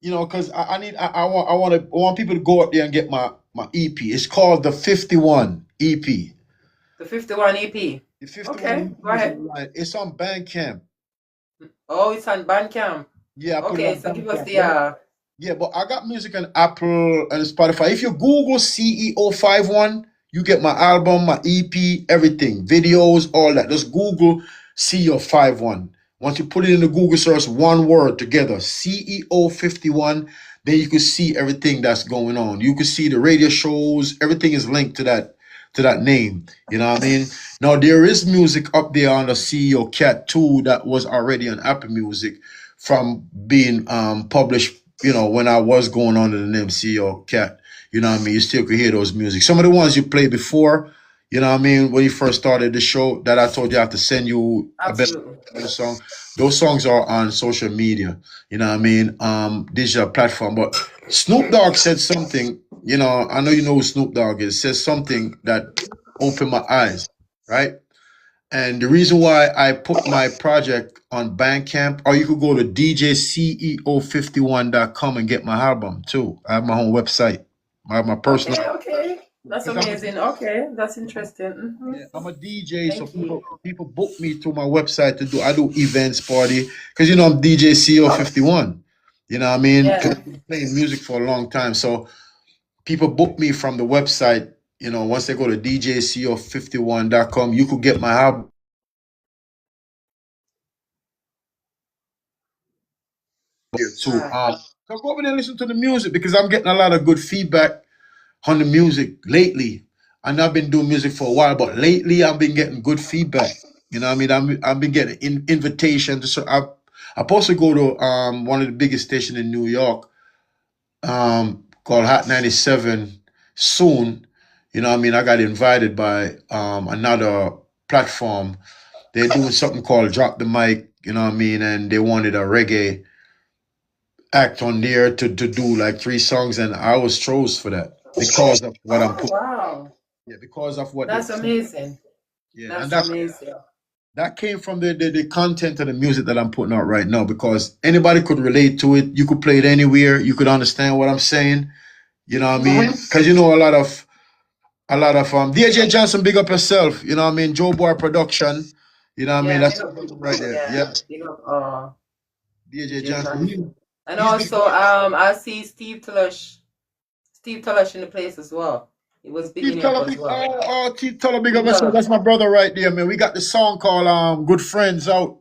[SPEAKER 5] you know, because I need I want people to go up there and get my EP. It's called the 51 EP.
[SPEAKER 2] The 51 EP.
[SPEAKER 5] The
[SPEAKER 2] Okay,
[SPEAKER 5] 51
[SPEAKER 2] go ahead.
[SPEAKER 5] It's on Bandcamp.
[SPEAKER 2] Oh, it's on Bandcamp.
[SPEAKER 5] Yeah, I put it
[SPEAKER 2] Okay,
[SPEAKER 5] on
[SPEAKER 2] so give us
[SPEAKER 5] Bandcamp.
[SPEAKER 2] the
[SPEAKER 5] Yeah, but I got music on Apple and Spotify. If you Google CEO51, you get my album, my EP, everything, videos, all that. Just Google CEO51. Once you put it in the Google search, one word together, CEO51, then you can see everything that's going on. You can see the radio shows, everything is linked to that name. You know what I mean? Now there is music up there on the CEO Cat 2 that was already on Apple Music from being published, you know, when I was going under the name CEO Cat. You know what I mean? You still could hear those music. Some of the ones you played before, you know what I mean, when you first started the show that I told you I have to send you a better
[SPEAKER 2] absolutely.
[SPEAKER 5] song. Those songs are on social media, you know what I mean? Digital platform. But Snoop Dogg said something, you know, I know you know who Snoop Dogg is, says something that opened my eyes, right? And the reason why I put my project on Bandcamp, or you could go to djceo51.com and get my album too. I have my own website. I have my personal.
[SPEAKER 2] Okay. That's
[SPEAKER 5] Because
[SPEAKER 2] amazing. Okay, that's interesting.
[SPEAKER 5] yeah, I'm a DJ, so
[SPEAKER 2] Thank you.
[SPEAKER 5] people book me through my website to do. I do events, party, because you know I'm DJ CEO51. You know what I mean? 'Cause
[SPEAKER 2] Yeah.
[SPEAKER 5] I've been playing music for a long time, so people book me from the website. You know, once they go to djceo51.com, you could get my album here too.
[SPEAKER 2] Right.
[SPEAKER 5] So go over there and listen to the music because I'm getting a lot of good feedback on the music lately. And I've been doing music for a while, but lately I've been getting good feedback. You know what I mean? I've been getting invitations. So I'm supposed to go to one of the biggest stations in New York called Hot 97 soon. You know what I mean? I got invited by another platform. They're doing something called Drop the Mic, you know what I mean? And they wanted a reggae act on there to do like 3 songs, and I was chose for that because of what I'm
[SPEAKER 2] Oh
[SPEAKER 5] putting.
[SPEAKER 2] wow.
[SPEAKER 5] Yeah, because of what
[SPEAKER 2] That's amazing.
[SPEAKER 5] yeah, and
[SPEAKER 2] That's amazing.
[SPEAKER 5] that came from the content of the music that I'm putting out right now because anybody could relate to it. You could play it anywhere. You could understand what I'm saying. You know what I mean? Because you know a lot of DJ Johnson, big up yourself. You know what I mean? Joe Boy Production. You know what I mean?
[SPEAKER 2] Yeah,
[SPEAKER 5] That's
[SPEAKER 2] big up
[SPEAKER 5] right there. Yeah,
[SPEAKER 2] big up
[SPEAKER 5] DJ
[SPEAKER 2] Jay
[SPEAKER 5] Johnson.
[SPEAKER 2] Johnson. And
[SPEAKER 5] He's
[SPEAKER 2] also I see Steve Tullash in the place as well. He was
[SPEAKER 5] Keith
[SPEAKER 2] bigging you up
[SPEAKER 5] Teller,
[SPEAKER 2] as well.
[SPEAKER 5] Keith Teller, big up
[SPEAKER 2] Steve
[SPEAKER 5] yourself.
[SPEAKER 2] Tullash.
[SPEAKER 5] That's my brother right there, man. We got the song called "Good Friends" out.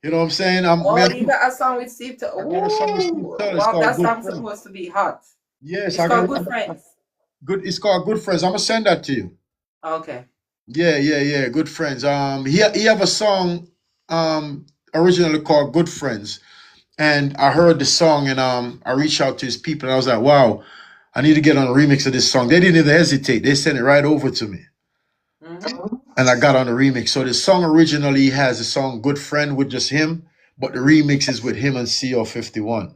[SPEAKER 5] You know what I'm saying?
[SPEAKER 2] Oh, you got a song with Steve
[SPEAKER 5] I got a song with Steve
[SPEAKER 2] Ooh,
[SPEAKER 5] Teller. It's
[SPEAKER 2] wow,
[SPEAKER 5] called
[SPEAKER 2] that
[SPEAKER 5] "Good
[SPEAKER 2] song's
[SPEAKER 5] Friends."
[SPEAKER 2] supposed to be hot.
[SPEAKER 5] Yes,
[SPEAKER 2] It's
[SPEAKER 5] I
[SPEAKER 2] called
[SPEAKER 5] got
[SPEAKER 2] Good Friends.
[SPEAKER 5] good. It's called "Good Friends." I'm gonna send that to you.
[SPEAKER 2] Okay.
[SPEAKER 5] Yeah. Good Friends. He have a song, originally called "Good Friends," and I heard the song, and I reached out to his people, and I was like, wow, I need to get on a remix of this song. They didn't even hesitate. They sent it right over to me.
[SPEAKER 2] Mm-hmm.
[SPEAKER 5] And I got on the remix. So the song originally has the song "Good Friend" with just him, but the remix is with him and CEO51.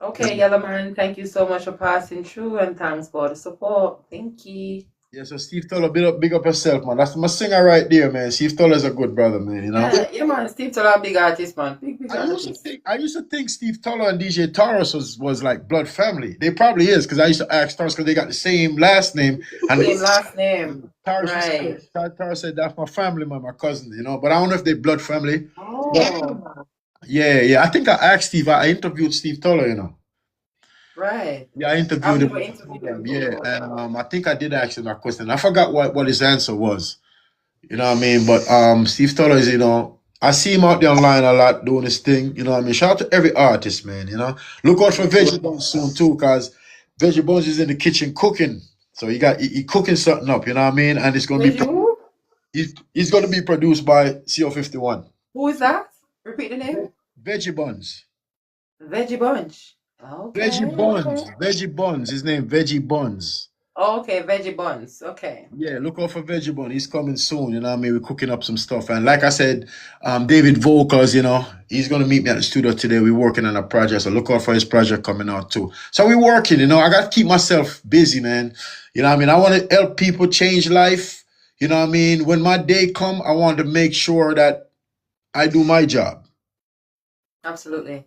[SPEAKER 2] Okay, Yellow Man, thank you so much for passing through and thanks for the support. Thank you.
[SPEAKER 5] Yeah, so Steve Toller, big up yourself, man. That's my singer right there, man. Steve Toller's a good brother, man. You know.
[SPEAKER 2] Yeah, man. Steve Tola, big artist, man. Big artist.
[SPEAKER 5] I used to think Steve Toller and DJ Taurus was like blood family. They probably is because I used to ask Taurus because they got the same last name. And
[SPEAKER 2] Same last name.
[SPEAKER 5] Taurus
[SPEAKER 2] Right.
[SPEAKER 5] Said that's my family, man, my cousin. You know, but I don't know if they blood family.
[SPEAKER 2] Oh,
[SPEAKER 5] Yeah. I think I asked Steve. I interviewed Steve Toller. You know.
[SPEAKER 2] right.
[SPEAKER 5] Yeah, I
[SPEAKER 2] I've
[SPEAKER 5] interviewed
[SPEAKER 2] never
[SPEAKER 5] him.
[SPEAKER 2] interviewed him
[SPEAKER 5] Yeah,
[SPEAKER 2] before.
[SPEAKER 5] and I think I did ask him that question. I forgot what his answer was. You know what I mean? But Steve Toller is, you know, I see him out there online a lot doing his thing. You know what I mean? Shout out to every artist, man. You know, look out for Veggie Bones soon too, cause Veggie Bones is in the kitchen cooking. So he cooking something up. You know what I mean? And it's gonna be
[SPEAKER 2] Where's you?
[SPEAKER 5] he's gonna be produced by CO51.
[SPEAKER 2] Who is that? Repeat the name.
[SPEAKER 5] Veggie Buns.
[SPEAKER 2] Veggie Bunch.
[SPEAKER 5] Veggie
[SPEAKER 2] Okay,
[SPEAKER 5] Buns.
[SPEAKER 2] okay.
[SPEAKER 5] Veggie Buns. His name Veggie Buns.
[SPEAKER 2] Okay, Veggie Buns. Okay.
[SPEAKER 5] Yeah, look out for Veggie Bun. He's coming soon. You know what I mean? We're cooking up some stuff. And like I said, David Vocals, you know, he's going to meet me at the studio today. We're working on a project. So look out for his project coming out too. So we're working, you know, I got to keep myself busy, man. You know what I mean? I want to help people change life. You know what I mean? When my day come, I want to make sure that I do my job.
[SPEAKER 2] Absolutely.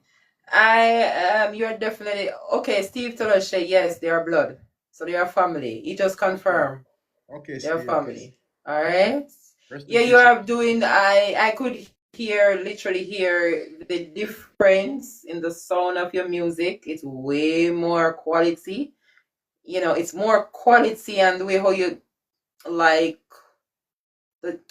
[SPEAKER 2] You're definitely okay. Steve Tola say yes, they are blood. So they are family. He just confirmed
[SPEAKER 5] Okay,
[SPEAKER 2] they are
[SPEAKER 5] Steve.
[SPEAKER 2] family. All right.
[SPEAKER 5] Rest in
[SPEAKER 2] Yeah, you
[SPEAKER 5] peace.
[SPEAKER 2] are doing. I could literally hear the difference in the sound of your music. It's way more quality. You know, it's more quality and the way how you like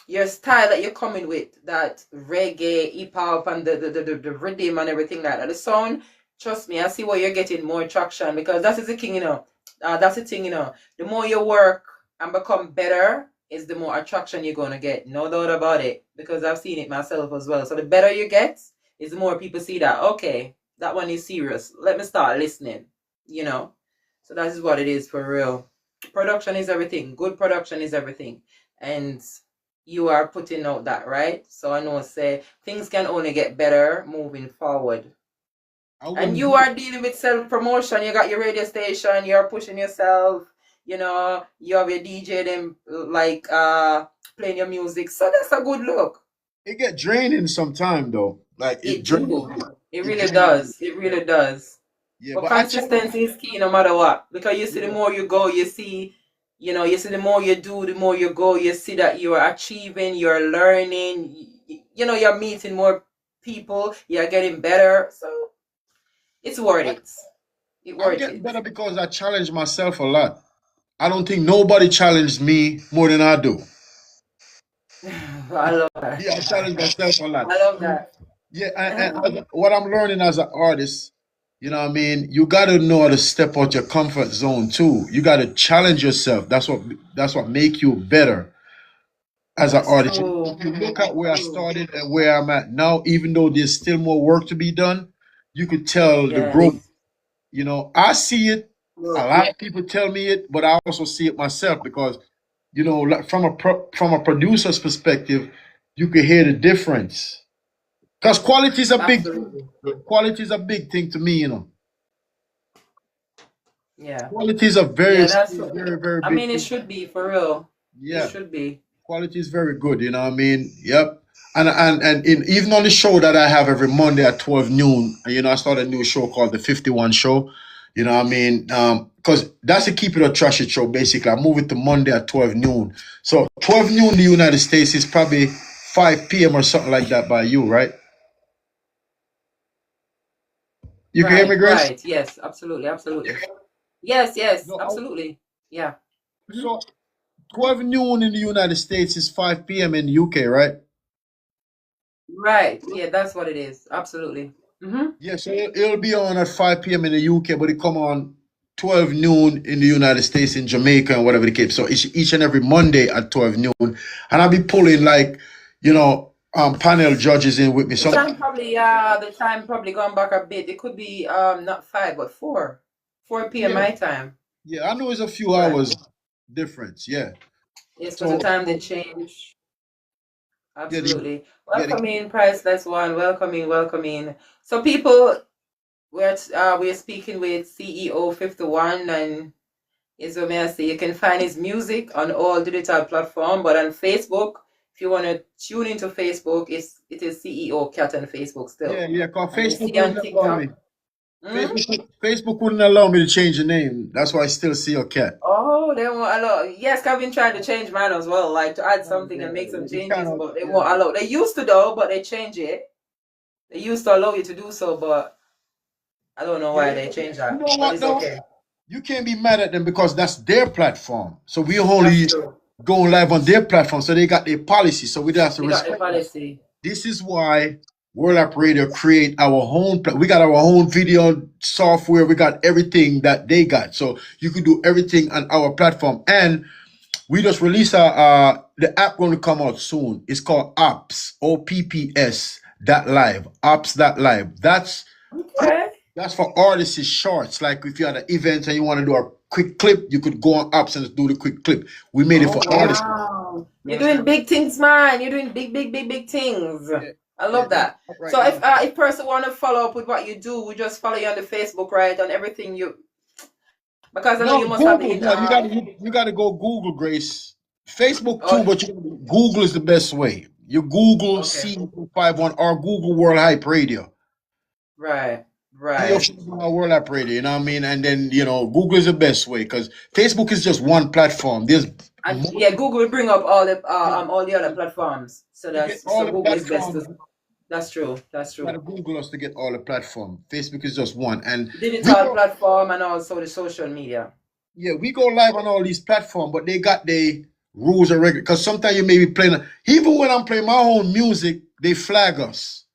[SPEAKER 2] your style that you're coming with, that reggae, hip hop, and the rhythm and everything like that. The sound, trust me, I see where you're getting more traction because that is the thing, you know. That's the thing, you know. The more you work and become better, is the more attraction you're gonna get. No doubt about it. Because I've seen it myself as well. So the better you get, is the more people see that, okay, that one is serious. Let me start listening. You know. So that is what it is for real. Production is everything. Good production is everything. And you are putting out that, right? So I know say things can only get better moving forward. And you are dealing with self-promotion. You got your radio station, you're pushing yourself, you know, you have your DJ them like playing your music. So that's a good look.
[SPEAKER 5] It get draining sometime though. Like
[SPEAKER 2] It
[SPEAKER 5] drains.
[SPEAKER 2] do. It
[SPEAKER 5] It
[SPEAKER 2] really
[SPEAKER 5] drains.
[SPEAKER 2] does. It really does.
[SPEAKER 5] Yeah,
[SPEAKER 2] But
[SPEAKER 5] but I challenge.
[SPEAKER 2] consistency is key no matter what. Because you see the more you go, you see, you know, you see the more you do, the more you go, you see that you are achieving, you're learning, you know, you're meeting more people, you're getting better. So it's worth it. It's
[SPEAKER 5] I'm
[SPEAKER 2] worth
[SPEAKER 5] getting
[SPEAKER 2] it.
[SPEAKER 5] better because I challenge myself a lot. I don't think nobody challenged me more than I do.
[SPEAKER 2] I love that.
[SPEAKER 5] Yeah, I challenge myself a lot.
[SPEAKER 2] I love that.
[SPEAKER 5] Yeah, and what I'm learning as an artist, you know what I mean? You got to know how to step out your comfort zone too. You got to challenge yourself. That's what make you better as an
[SPEAKER 2] That's
[SPEAKER 5] artist.
[SPEAKER 2] true.
[SPEAKER 5] If you look at where I started and where I'm at now, even though there's still more work to be done, you could tell the growth.
[SPEAKER 2] Yes.
[SPEAKER 5] You know, I see it. A lot of people tell me it, but I also see it myself because, you know, like from a producer's perspective, you can hear the difference. Because
[SPEAKER 2] Absolutely.
[SPEAKER 5] quality is a big thing to me, you know.
[SPEAKER 2] Yeah.
[SPEAKER 5] Quality is a
[SPEAKER 2] Yeah, that's
[SPEAKER 5] very, very
[SPEAKER 2] I
[SPEAKER 5] big
[SPEAKER 2] mean it
[SPEAKER 5] thing.
[SPEAKER 2] should be for real. It
[SPEAKER 5] Yeah.
[SPEAKER 2] should be.
[SPEAKER 5] Quality is very good, you know what I mean? Yep. Even on the show that I have every Monday at 12 noon, you know, I started a new show called the 51 Show. You know what I mean? Because that's a Keep It or Trash It show, basically. I move it to Monday at 12 noon. So 12 noon in the United States is probably 5 p.m. or something like that by you, right? You can hear me, Grace?
[SPEAKER 2] Right. Yes, absolutely, absolutely. Yes,
[SPEAKER 5] No,
[SPEAKER 2] absolutely. Yeah.
[SPEAKER 5] so 12 noon in the United States is 5 p.m. in the UK, right?
[SPEAKER 2] Right. Yeah, that's what it is. Absolutely. Mm-hmm.
[SPEAKER 5] Yeah, so it'll be on at 5 p.m. in the UK, but it come on 12 noon in the United States, in Jamaica, and whatever the case. So it's each and every Monday at 12 noon. And I'll be pulling like, you know, panel judges in with me. So
[SPEAKER 2] The time probably gone back a bit. It could be not 5 but 4. 4 p.m.
[SPEAKER 5] yeah,
[SPEAKER 2] my time.
[SPEAKER 5] yeah, I know it's a few
[SPEAKER 2] Right.
[SPEAKER 5] hours difference. Yeah.
[SPEAKER 2] Yes, because the
[SPEAKER 5] So
[SPEAKER 2] time did change. Absolutely.
[SPEAKER 5] yeah, the,
[SPEAKER 2] Welcoming, priceless one. Welcoming, welcoming. So people, we're speaking with CEO51, and is what may I say. You can find his music on all digital platforms, but on Facebook, if you want to tune into Facebook, it is CEO Cat on Facebook still.
[SPEAKER 5] yeah, cause
[SPEAKER 2] And you
[SPEAKER 5] Facebook
[SPEAKER 2] see on
[SPEAKER 5] wouldn't allow
[SPEAKER 2] TikTok.
[SPEAKER 5] me. Facebook wouldn't allow me to change the name. That's why I still see your cat.
[SPEAKER 2] Oh, they won't allow. Yes, I've been trying to change mine as well, like to add something and make some
[SPEAKER 5] You kind
[SPEAKER 2] changes,
[SPEAKER 5] of,
[SPEAKER 2] but they won't allow. They used to though, but they change it. They used to allow you to do so, but I don't know why they changed
[SPEAKER 5] you
[SPEAKER 2] that.
[SPEAKER 5] know
[SPEAKER 2] But
[SPEAKER 5] what
[SPEAKER 2] it's
[SPEAKER 5] though?
[SPEAKER 2] okay.
[SPEAKER 5] You can't be mad at them because that's their platform. So we
[SPEAKER 2] That's
[SPEAKER 5] only
[SPEAKER 2] true.
[SPEAKER 5] go live on their platform. So they got their policy. So we have to
[SPEAKER 2] They got the
[SPEAKER 5] respect that.
[SPEAKER 2] policy.
[SPEAKER 5] This is why World App Radio create our own. We got our own video software. We got everything that they got. So you can do everything on our platform. And we just released the app going to come out soon. It's called Apps, OPPS dot live, Apps dot live.
[SPEAKER 2] Okay.
[SPEAKER 5] That's for artists' shorts. Like if you had an event and you want to do a quick clip, you could go on apps and do the quick clip. We made it
[SPEAKER 2] Oh
[SPEAKER 5] for artists.
[SPEAKER 2] wow.
[SPEAKER 5] You
[SPEAKER 2] You're doing
[SPEAKER 5] understand?
[SPEAKER 2] big things, man. You're doing big things.
[SPEAKER 5] Yeah,
[SPEAKER 2] I
[SPEAKER 5] yeah,
[SPEAKER 2] love that.
[SPEAKER 5] right
[SPEAKER 2] So
[SPEAKER 5] now.
[SPEAKER 2] if person want to follow up with what you do, we just follow you on the Facebook, right? On everything you, because I know
[SPEAKER 5] No,
[SPEAKER 2] you must have the
[SPEAKER 5] Google. Yeah, you got to go Google, Grace. Facebook too,
[SPEAKER 2] oh,
[SPEAKER 5] but Google is the best way. You Google
[SPEAKER 2] okay.
[SPEAKER 5] CEO51 or Google World Hype Radio.
[SPEAKER 2] Right. Right.
[SPEAKER 5] CEO51 World Hype Radio. You know what I mean? And then Google is the best way because Facebook is just one platform. There's
[SPEAKER 2] And
[SPEAKER 5] more.
[SPEAKER 2] yeah, Google will bring up all the other platforms. So
[SPEAKER 5] You get
[SPEAKER 2] that's
[SPEAKER 5] all
[SPEAKER 2] so
[SPEAKER 5] the
[SPEAKER 2] Google is best.
[SPEAKER 5] platforms.
[SPEAKER 2] That's true. That's
[SPEAKER 5] You got to
[SPEAKER 2] true.
[SPEAKER 5] Google us to get all the platform. Facebook is just one, and we
[SPEAKER 2] Digital
[SPEAKER 5] go,
[SPEAKER 2] platform and also the social media.
[SPEAKER 5] yeah, we go live on all these platforms, but they got the rules and regular. Because sometimes you may be playing, even when I'm playing my own music, they flag us.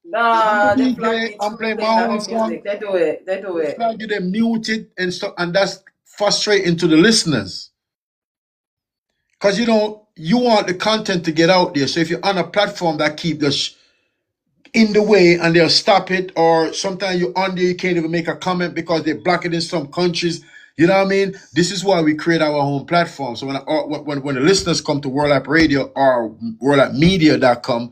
[SPEAKER 5] I'm the
[SPEAKER 2] Nah, they flag
[SPEAKER 5] DJ,
[SPEAKER 2] me
[SPEAKER 5] I'm
[SPEAKER 2] too
[SPEAKER 5] playing my
[SPEAKER 2] playing my
[SPEAKER 5] own
[SPEAKER 2] own
[SPEAKER 5] song,
[SPEAKER 2] music. They do it. They do
[SPEAKER 5] they
[SPEAKER 2] it.
[SPEAKER 5] flag you, they mute it and stuff, and that's frustrating to the listeners. Because you want the content to get out there. So if you're on a platform that keep the in the way and they'll stop it, or sometimes you're on there, you can't even make a comment because they block it in some countries. You know what I mean? This is why we create our own platform. So when the listeners come to World App Radio or worldappmedia.com,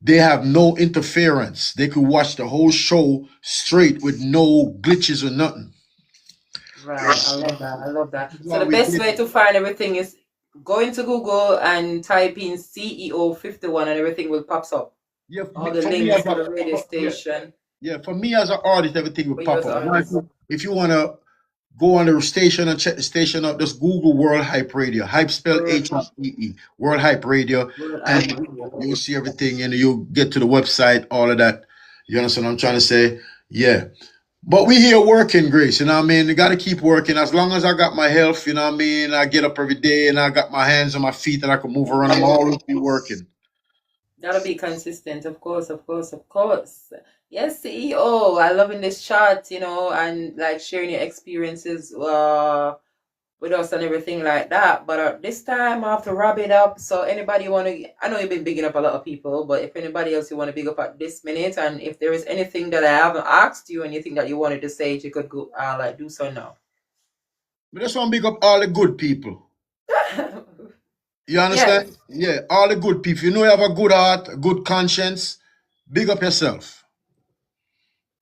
[SPEAKER 5] they have no interference. They could watch the whole show straight with no glitches or nothing.
[SPEAKER 2] Right. I love that. I love that.
[SPEAKER 5] This is
[SPEAKER 2] So
[SPEAKER 5] why
[SPEAKER 2] the
[SPEAKER 5] we
[SPEAKER 2] best
[SPEAKER 5] did
[SPEAKER 2] way
[SPEAKER 5] it.
[SPEAKER 2] to find everything is go into Google and type in CEO51 and everything will pops up.
[SPEAKER 5] Yeah,
[SPEAKER 2] All the
[SPEAKER 5] for me
[SPEAKER 2] links
[SPEAKER 5] as
[SPEAKER 2] to the radio
[SPEAKER 5] yeah,
[SPEAKER 2] station
[SPEAKER 5] yeah, for me as an artist, everything will
[SPEAKER 2] for you
[SPEAKER 5] pop
[SPEAKER 2] as
[SPEAKER 5] up.
[SPEAKER 2] an
[SPEAKER 5] Now,
[SPEAKER 2] artist.
[SPEAKER 5] if you want to go on the station and check the station up, just Google World Hype Radio. Hype spelled
[SPEAKER 2] World,
[SPEAKER 5] HYPE. World Hype Radio.
[SPEAKER 2] World
[SPEAKER 5] And
[SPEAKER 2] App Radio.
[SPEAKER 5] you'll see everything and you'll get to the website, all of that. You understand what I'm trying to say? Yeah. But we here working, Grace. You know what I mean? You got to keep working. As long as I got my health, you know what I mean? I get up every day and I got my hands and my feet and I can move around. I'm always be working.
[SPEAKER 2] Gotta be consistent, of course, of course, of course. Yes, CEO. I loving this chat, and like sharing your experiences with us and everything like that. But this time I have to wrap it up. So anybody want to? I know you've been bigging up a lot of people, but if anybody else you want to big up at this minute, and if there is anything that I haven't asked you, and you think that you wanted to say, you could go like do so now.
[SPEAKER 5] We just want to big up all the good people. You understand?
[SPEAKER 2] Yes,
[SPEAKER 5] Yeah, all the good people. You know you have a good heart, a good conscience. Big up yourself.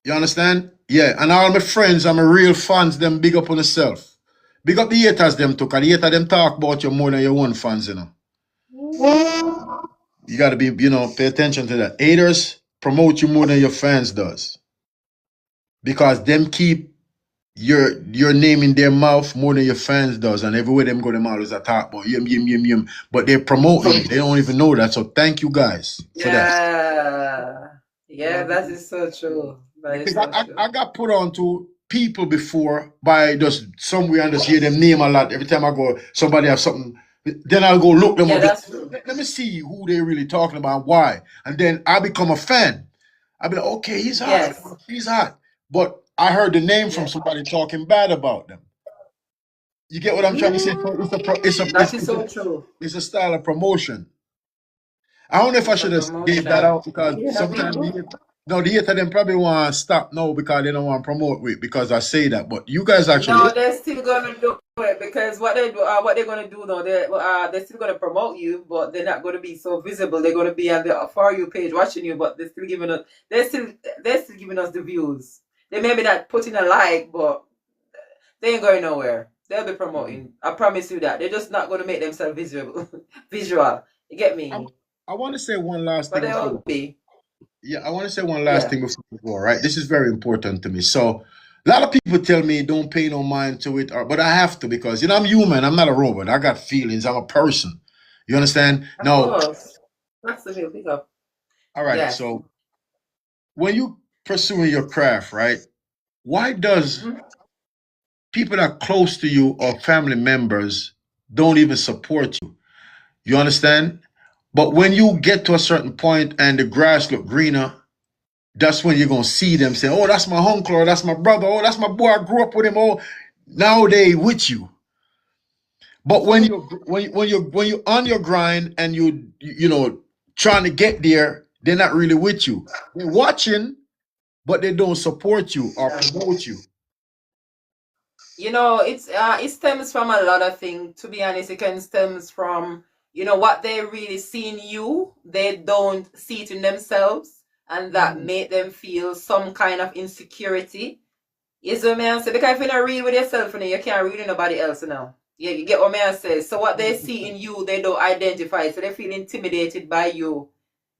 [SPEAKER 5] You understand? Yeah, and all my friends and my real fans, them big up on yourself. Big up the haters, them too, because the haters, them talk about you more than your own fans. You got to be, pay attention to that. Haters promote you more than your fans does. Because them keep your name in their mouth more than your fans does. And everywhere them go, them always talk about yum, yum, yum, yum. But they're promoting. They don't even know that. So thank you guys for that.
[SPEAKER 2] yeah, that is so true. That is
[SPEAKER 5] Because
[SPEAKER 2] so
[SPEAKER 5] I,
[SPEAKER 2] true.
[SPEAKER 5] I got put on to people before by just somewhere and just hear them name a lot. Every time I go, somebody have something. Then I'll go look them
[SPEAKER 2] Yeah,
[SPEAKER 5] up.
[SPEAKER 2] that's true.
[SPEAKER 5] Let me see who they really talking about, why. And then I become a fan. I'll be like, okay, he's hot.
[SPEAKER 2] Yes,
[SPEAKER 5] He's hot. But I heard the name from
[SPEAKER 2] yeah,
[SPEAKER 5] somebody talking bad about them. You get what I'm trying to say?
[SPEAKER 2] that is so true.
[SPEAKER 5] It's a style of promotion. I don't know if I
[SPEAKER 2] It's a
[SPEAKER 5] should have gave that
[SPEAKER 2] promotion.
[SPEAKER 5] out because
[SPEAKER 2] Yeah,
[SPEAKER 5] sometimes
[SPEAKER 2] people.
[SPEAKER 5] No, the hater them probably want to stop now because they don't want to promote it because I say that. But you guys actually,
[SPEAKER 2] No, they're still gonna do it because what they're gonna do though, they're still gonna promote you, but they're not gonna be so visible. They're gonna be on the For You page watching you, but they're still giving us the views. They maybe not putting a like, but they ain't going nowhere. They'll be promoting. I promise you that. They're just not gonna make themselves visible, visual. You get me?
[SPEAKER 5] I want to say one last
[SPEAKER 2] But
[SPEAKER 5] thing
[SPEAKER 2] they'll
[SPEAKER 5] before.
[SPEAKER 2] be.
[SPEAKER 5] Yeah, I want to say one last
[SPEAKER 2] Yeah.
[SPEAKER 5] thing before we go, right? This is very important to me. So, a lot of people tell me don't pay no mind to it, but I have to because, I'm human. I'm not a robot. I got feelings. I'm a person. You understand?
[SPEAKER 2] Of
[SPEAKER 5] Now,
[SPEAKER 2] course. That's the real pick up.
[SPEAKER 5] all right.
[SPEAKER 2] Yes.
[SPEAKER 5] So, when you pursuing your craft, right? Why does
[SPEAKER 2] Mhm.
[SPEAKER 5] people that are close to you or family members don't even support you? You understand? But when you get to a certain point and the grass look greener, that's when you're gonna see them say, "Oh, that's my uncle, or that's my brother, oh, that's my boy. I grew up with him." Oh, now they with you. But when you're on your grind and trying to get there, they're not really with you. They're watching, but they don't support you or promote you.
[SPEAKER 2] It stems from a lot of things. To be honest, it can stems from what they really see in you. They don't see it in themselves, and that make them feel some kind of insecurity. You see what I say? Because if you don't read with yourself, you can't read with nobody else, You get what I say? So what they see in you, they don't identify. So they feel intimidated by you.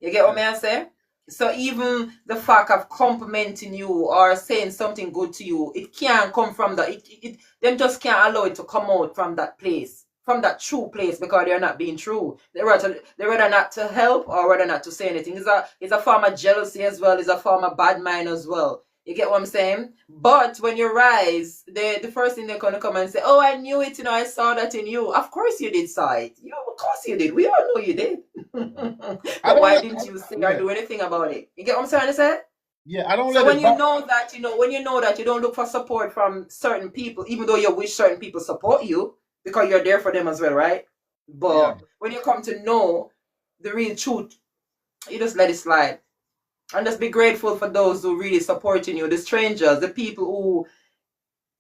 [SPEAKER 2] You get what I say? So even the fact of complimenting you or saying something good to you, it can't come from that. Them just can't allow it to come out from that place, from that true place, because they're not being true. They rather not to help or rather not to say anything. It's a form of jealousy as well. It's a form of bad mind as well. You get what I'm saying? But when you rise, the first thing they're gonna come and say, "Oh, I knew it. I saw that in you." Of course you did saw it. Of course you did. We all know you did.
[SPEAKER 5] I
[SPEAKER 2] But
[SPEAKER 5] don't
[SPEAKER 2] why
[SPEAKER 5] let,
[SPEAKER 2] didn't you say or
[SPEAKER 5] yeah,
[SPEAKER 2] do anything about it? You get what I'm trying to say?
[SPEAKER 5] yeah, I don't
[SPEAKER 2] So
[SPEAKER 5] let
[SPEAKER 2] when
[SPEAKER 5] it
[SPEAKER 2] you
[SPEAKER 5] back.
[SPEAKER 2] know that, you don't look for support from certain people, even though you wish certain people support you because you're there for them as well, right?
[SPEAKER 5] Yeah,
[SPEAKER 2] But when you come to know the real truth, you just let it slide. And just be grateful for those who really supporting you, the strangers, the people who,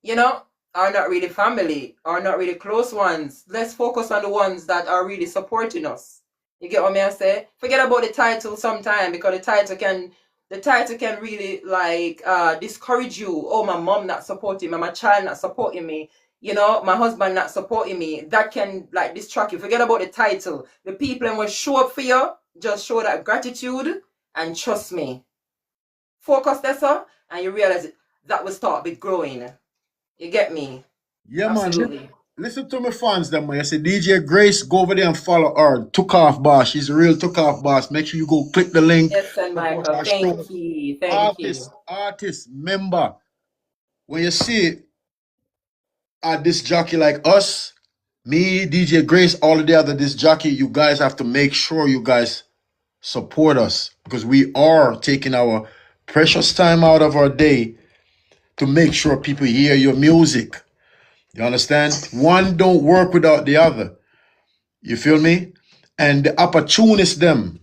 [SPEAKER 2] you know, are not really family, are not really close ones. Let's focus on the ones that are really supporting us. You get what I say? Forget about the title sometime because the title can really like discourage you. Oh, my mom not supporting me, my child not supporting me, my husband not supporting me. That can like distract you. Forget about the title. The people that will show up for you, just show that gratitude and trust me. Focus there, sir, and you realize that will start big growing. You get me?
[SPEAKER 5] yeah, man.
[SPEAKER 2] Absolutely.
[SPEAKER 5] Listen to my fans, them man. I say DJ Grace, go over there and follow her. Tookoffboss, she's a real Tookoffboss. Make sure you go click the link,
[SPEAKER 2] Yes, and
[SPEAKER 5] support
[SPEAKER 2] Michael.
[SPEAKER 5] our show.
[SPEAKER 2] Thank you. Thank you.
[SPEAKER 5] Artist, member. When you see a disc jockey like us, me, DJ Grace, all of the other disc jockey, you guys have to make sure you guys support us because we are taking our precious time out of our day to make sure people hear your music. You understand? One don't work without the other. You feel me? And the opportunists, them,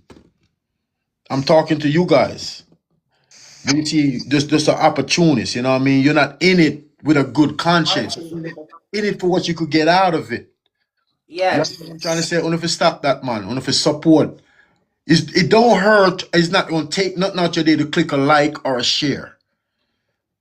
[SPEAKER 5] I'm talking to you guys. You see, just an opportunist, you know what I mean? You're not in it with a good conscience. In it for what you could get out of it. You know
[SPEAKER 2] Yes.
[SPEAKER 5] what I'm trying to say? Only if you stop that, man. Only if you support. It don't hurt. It's not going to take nothing out your day to click a like or a share.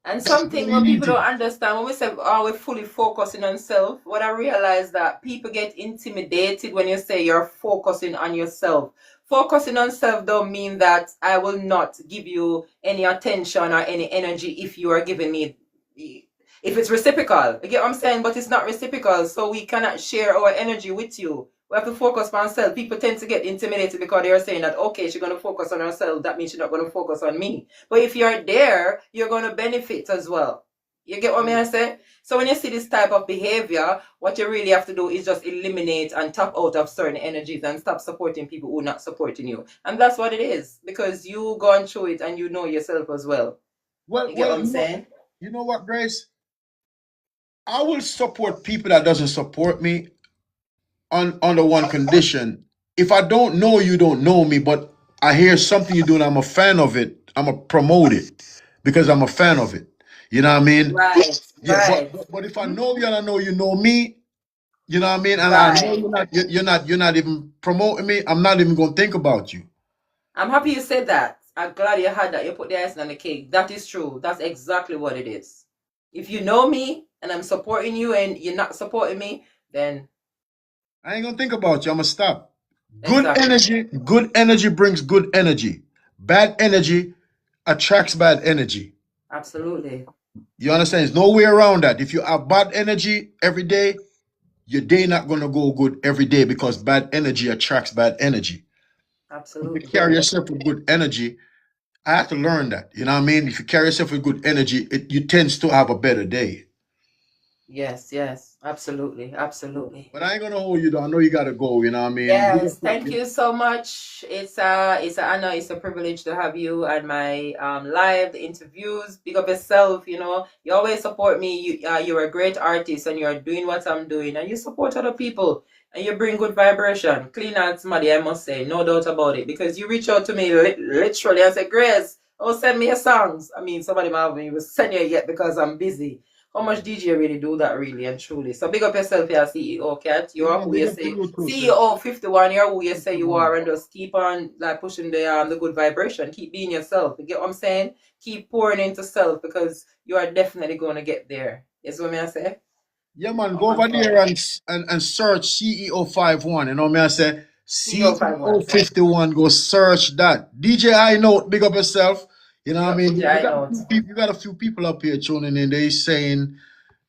[SPEAKER 2] And
[SPEAKER 5] That's
[SPEAKER 2] something
[SPEAKER 5] all you
[SPEAKER 2] what
[SPEAKER 5] need
[SPEAKER 2] people
[SPEAKER 5] to
[SPEAKER 2] don't
[SPEAKER 5] do.
[SPEAKER 2] understand when we say, "Oh, we're fully focusing on self," what I realize that people get intimidated when you say you're focusing on yourself. Focusing on self don't mean that I will not give you any attention or any energy if you are giving me, if it's reciprocal. You get what I'm saying? But it's not reciprocal, so we cannot share our energy with you. We have to focus on ourselves. People tend to get intimidated because they are saying that, okay, she's going to focus on herself. That means she's not going to focus on me. But if you're there, you're going to benefit as well. You get what I say? So when you see this type of behavior, what you really have to do is just eliminate and tap out of certain energies and stop supporting people who are not supporting you. And that's what it is, because you gone through it and you know yourself as well.
[SPEAKER 5] Well,
[SPEAKER 2] You get
[SPEAKER 5] well,
[SPEAKER 2] what I'm saying?
[SPEAKER 5] you know what, Grace? I will support people that doesn't support me on under one condition. If I don't know you, don't know me, but I hear something you do and I'm a fan of it, I'ma promote it because I'm a fan of it. You know what I mean?
[SPEAKER 2] Right,
[SPEAKER 5] Yeah,
[SPEAKER 2] right,
[SPEAKER 5] but if I know you and I know you know me, you know what I mean, and I know
[SPEAKER 2] right.
[SPEAKER 5] you're not even promoting me, I'm not even gonna think about you.
[SPEAKER 2] I'm happy you said that. I'm glad you had that. You put the icing on the cake. That is true. That's exactly what it is. If you know me and I'm supporting you and you're not supporting me, then
[SPEAKER 5] I ain't gonna think about you. I'm gonna stop.
[SPEAKER 2] exactly.
[SPEAKER 5] Good energy brings good energy. Bad energy attracts bad energy.
[SPEAKER 2] Absolutely.
[SPEAKER 5] You understand? There's no way around that. If you have bad energy every day, your day not gonna go good every day because bad energy attracts bad energy. If you
[SPEAKER 2] Absolutely.
[SPEAKER 5] carry yourself with good energy, I have to learn that. You know what I mean? If you carry yourself with good energy, you tends to have a better day.
[SPEAKER 2] Yes, yes. Absolutely. Absolutely.
[SPEAKER 5] But I ain't gonna hold you though. I know you gotta go. You know what I mean?
[SPEAKER 2] Yes, thank you so much. It's an honor, it's a privilege to have you and my live interviews. Big up yourself, you know. You always support me. You're a great artist and you're doing what I'm doing and you support other people and you bring good vibration. Clean out somebody, I must say, no doubt about it. Because you reach out to me literally and say, Grace, oh send me your songs. I mean somebody might have even send you yet because I'm busy. How much DJ really do that really and truly? So big up yourself here, CEO Cat. You
[SPEAKER 5] Yeah,
[SPEAKER 2] are
[SPEAKER 5] man,
[SPEAKER 2] who
[SPEAKER 5] big
[SPEAKER 2] you
[SPEAKER 5] up to
[SPEAKER 2] say
[SPEAKER 5] you too, sis.
[SPEAKER 2] CEO51, you're who you say you
[SPEAKER 5] 51.
[SPEAKER 2] are and just keep on like pushing the good vibration. Keep being yourself. You get what I'm saying? Keep pouring into self because you are definitely gonna get there. Is what me I say?
[SPEAKER 5] Yeah, man, go
[SPEAKER 2] Come on,
[SPEAKER 5] over there
[SPEAKER 2] forward.
[SPEAKER 5] and search CEO51. You know me, I say
[SPEAKER 2] CEO51.
[SPEAKER 5] CEO51. Go search that. DJ I Note, big up yourself. You know
[SPEAKER 2] Big
[SPEAKER 5] what I
[SPEAKER 2] up
[SPEAKER 5] mean?
[SPEAKER 2] DJ,
[SPEAKER 5] You
[SPEAKER 2] I
[SPEAKER 5] got a
[SPEAKER 2] know.
[SPEAKER 5] few people, you got a few people up here tuning in. They saying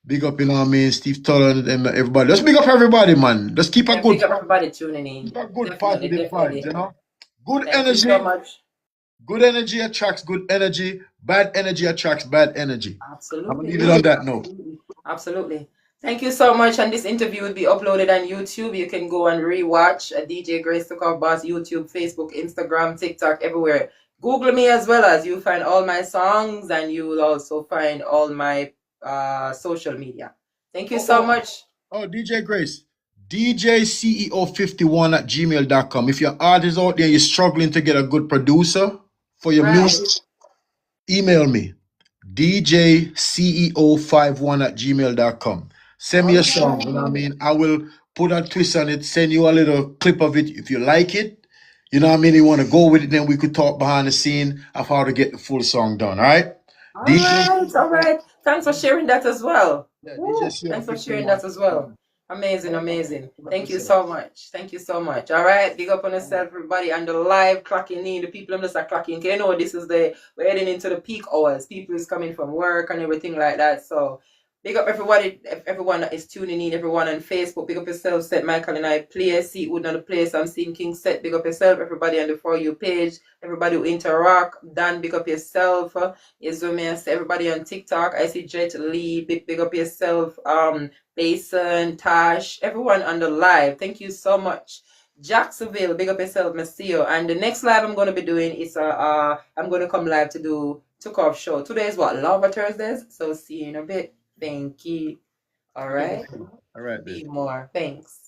[SPEAKER 5] big up, you know what I mean? Steve Toller and everybody. Let's big up everybody, man. Let's keep a
[SPEAKER 2] Yeah,
[SPEAKER 5] good
[SPEAKER 2] big up everybody tuning in.
[SPEAKER 5] keep a good
[SPEAKER 2] Definitely,
[SPEAKER 5] positive vibes,
[SPEAKER 2] definitely.
[SPEAKER 5] you know? Good
[SPEAKER 2] Thank you so
[SPEAKER 5] energy.
[SPEAKER 2] much.
[SPEAKER 5] Good energy attracts good energy. Bad energy attracts bad energy. I'm gonna leave it
[SPEAKER 2] Absolutely.
[SPEAKER 5] on that note.
[SPEAKER 2] Absolutely. Absolutely. Thank you so much. And this interview will be uploaded on YouTube. You can go and rewatch DJ Grace Tookoffboss, YouTube, Facebook, Instagram, TikTok, everywhere. Google me as well as you'll find all my songs and you will also find all my social media. Thank you
[SPEAKER 5] Oh,
[SPEAKER 2] so
[SPEAKER 5] oh,
[SPEAKER 2] much.
[SPEAKER 5] oh, DJ Grace. DJCEO51 at gmail.com. If you're artist out there and you're struggling to get a good producer for your
[SPEAKER 2] Right.
[SPEAKER 5] music, email me. DJCEO51 at gmail.com. Send me
[SPEAKER 2] All
[SPEAKER 5] a song, you know what I
[SPEAKER 2] right.
[SPEAKER 5] mean? I will put a twist on it, send you a little clip of it if you like it. You know what I mean? You want to go with it, then we could talk behind the scene of how to get the full song done. All right?
[SPEAKER 2] All
[SPEAKER 5] DJ,
[SPEAKER 2] right, all right. Thanks for sharing that as well.
[SPEAKER 5] yeah,
[SPEAKER 2] Woo, thanks for sharing that
[SPEAKER 5] DJCEO51.
[SPEAKER 2] as well. Amazing, amazing.
[SPEAKER 5] Big up
[SPEAKER 2] Thank you
[SPEAKER 5] yourself.
[SPEAKER 2] so much. Thank you so much. All right, big up on yourself, everybody. And the live clocking in, the people I'm just are clocking. You know, this is we're heading into the peak hours. People is coming from work and everything like that. So big up everybody, everyone that is tuning in, everyone on Facebook. Big up yourself, Set Michael and I play. See Wood on the place. I'm seeing King Set. Big up yourself, everybody on the For You page. Everybody who interact. Dan, big up yourself. Is what me I say, everybody on TikTok. I see Jet Lee, big up yourself. Basin, Tash, everyone on the live. Thank you so much. Jacksonville, big up yourself, Monsieur. And the next live I'm gonna be doing is I'm gonna come live to do Tookoff show. Today is what, Lava Thursdays? So see you in a bit. Thank you. All right.
[SPEAKER 5] All right,
[SPEAKER 2] Be
[SPEAKER 5] baby.
[SPEAKER 2] more. Thanks.